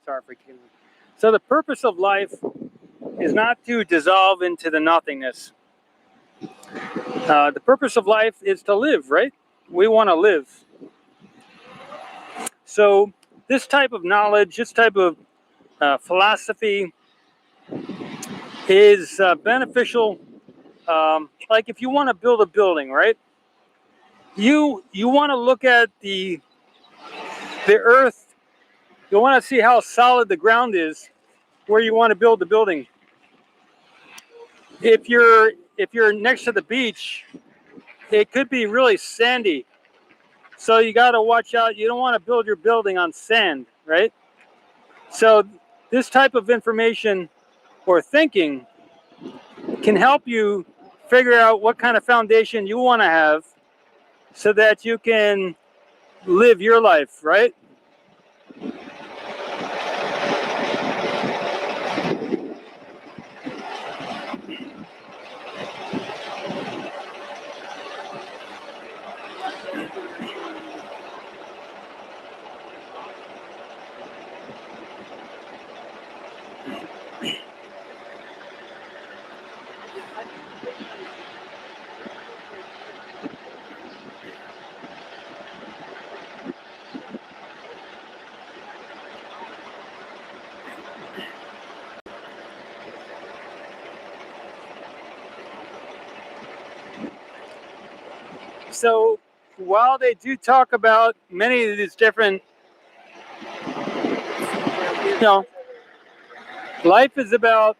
Sorry for kidding. So the purpose of life is not to dissolve into the nothingness. The purpose of life is to live, right? We want to live. So this type of knowledge, this type of philosophy is beneficial. Like if you want to build a building, right? You want to look at the earth. You want to see how solid the ground is where you want to build the building. If you're next to the beach, it could be really sandy. So you got to watch out. You don't want to build your building on sand, right? So this type of information or thinking can help you figure out what kind of foundation you want to have so that you can live your life, right? So while they do talk about many of these different, life is about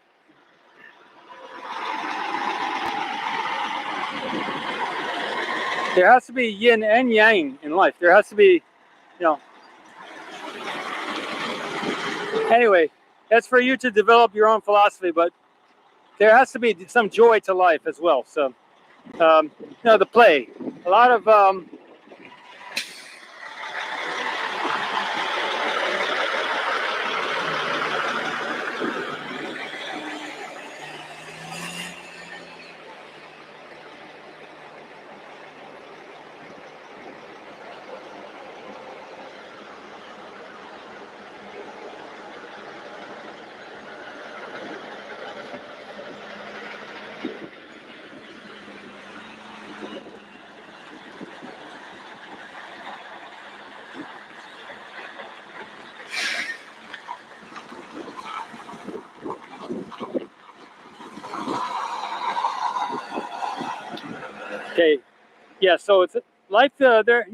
there has to be yin and yang in life. There has to be, anyway, that's for you to develop your own philosophy, but there has to be some joy to life as well. So, the play, a lot of, okay, yeah, so it's life, the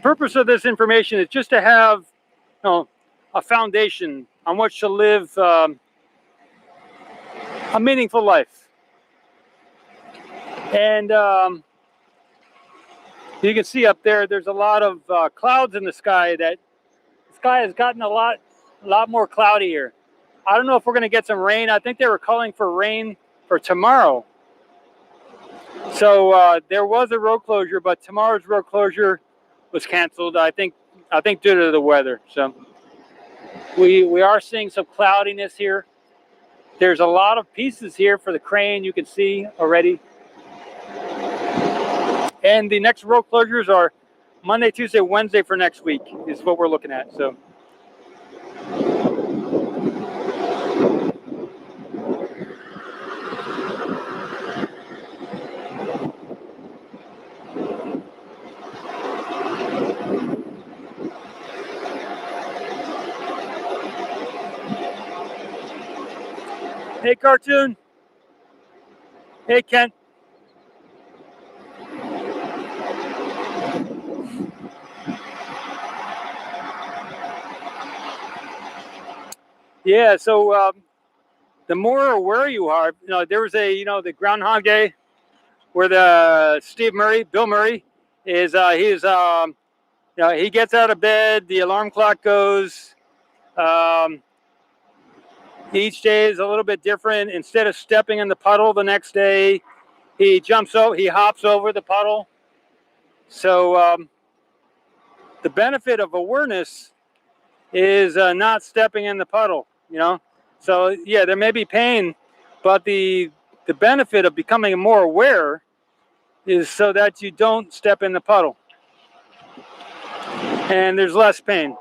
purpose of this information is just to have, a foundation on which to live a meaningful life. And you can see up there, there's a lot of clouds in the sky. The sky has gotten a lot more cloudy here. I don't know if we're going to get some rain. I think they were calling for rain for tomorrow. So there was a road closure, but tomorrow's road closure was canceled. I think due to the weather. So we are seeing some cloudiness here. There's a lot of pieces here for the crane. You can see already. And the next road closures are Monday, Tuesday, Wednesday for next week is what we're looking at. So. Hey, Cartoon. Hey, Kent. Yeah, so the more aware you are, there was the Groundhog Day where Bill Murray is, he gets out of bed, the alarm clock goes, each day is a little bit different. Instead of stepping in the puddle the next day, he hops over the puddle. So the benefit of awareness is not stepping in the puddle, So yeah, there may be pain, but the benefit of becoming more aware is so that you don't step in the puddle. And there's less pain.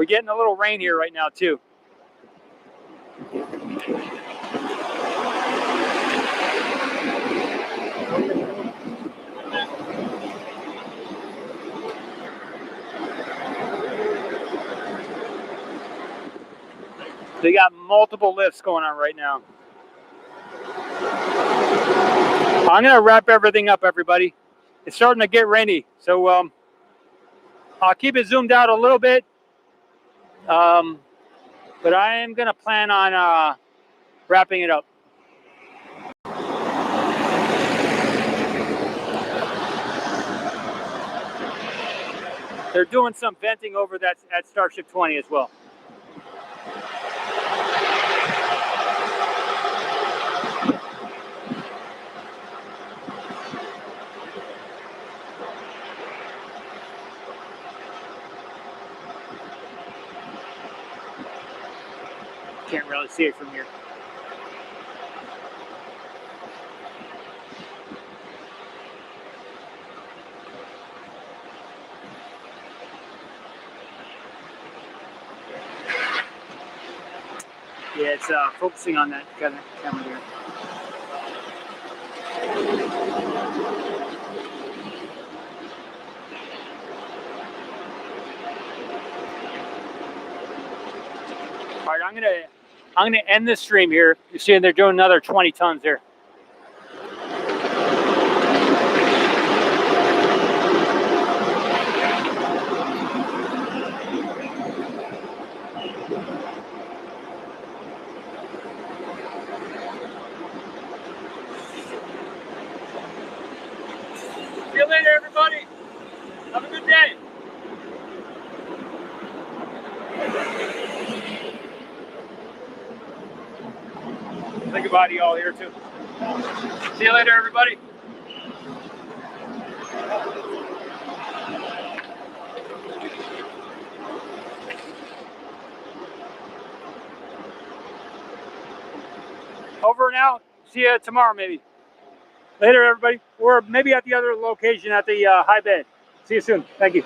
getting a little rain here right now too. They got multiple lifts going on right now. I'm gonna wrap everything up, everybody. It's starting to get rainy, so I'll keep it zoomed out a little bit. But I am gonna plan on wrapping it up. They're doing some venting over that at Starship 20 as well. Can't really see it from here. Yeah, it's focusing on that kind of camera there. All right, I'm gonna end this stream here. You're seeing they're doing another 20 tons there. See you later, everybody. Have a good day. Say goodbye to y'all here too. See you later, everybody. Over and out. See you tomorrow, maybe. Later, everybody. Or maybe at the other location at the high bed. See you soon. Thank you.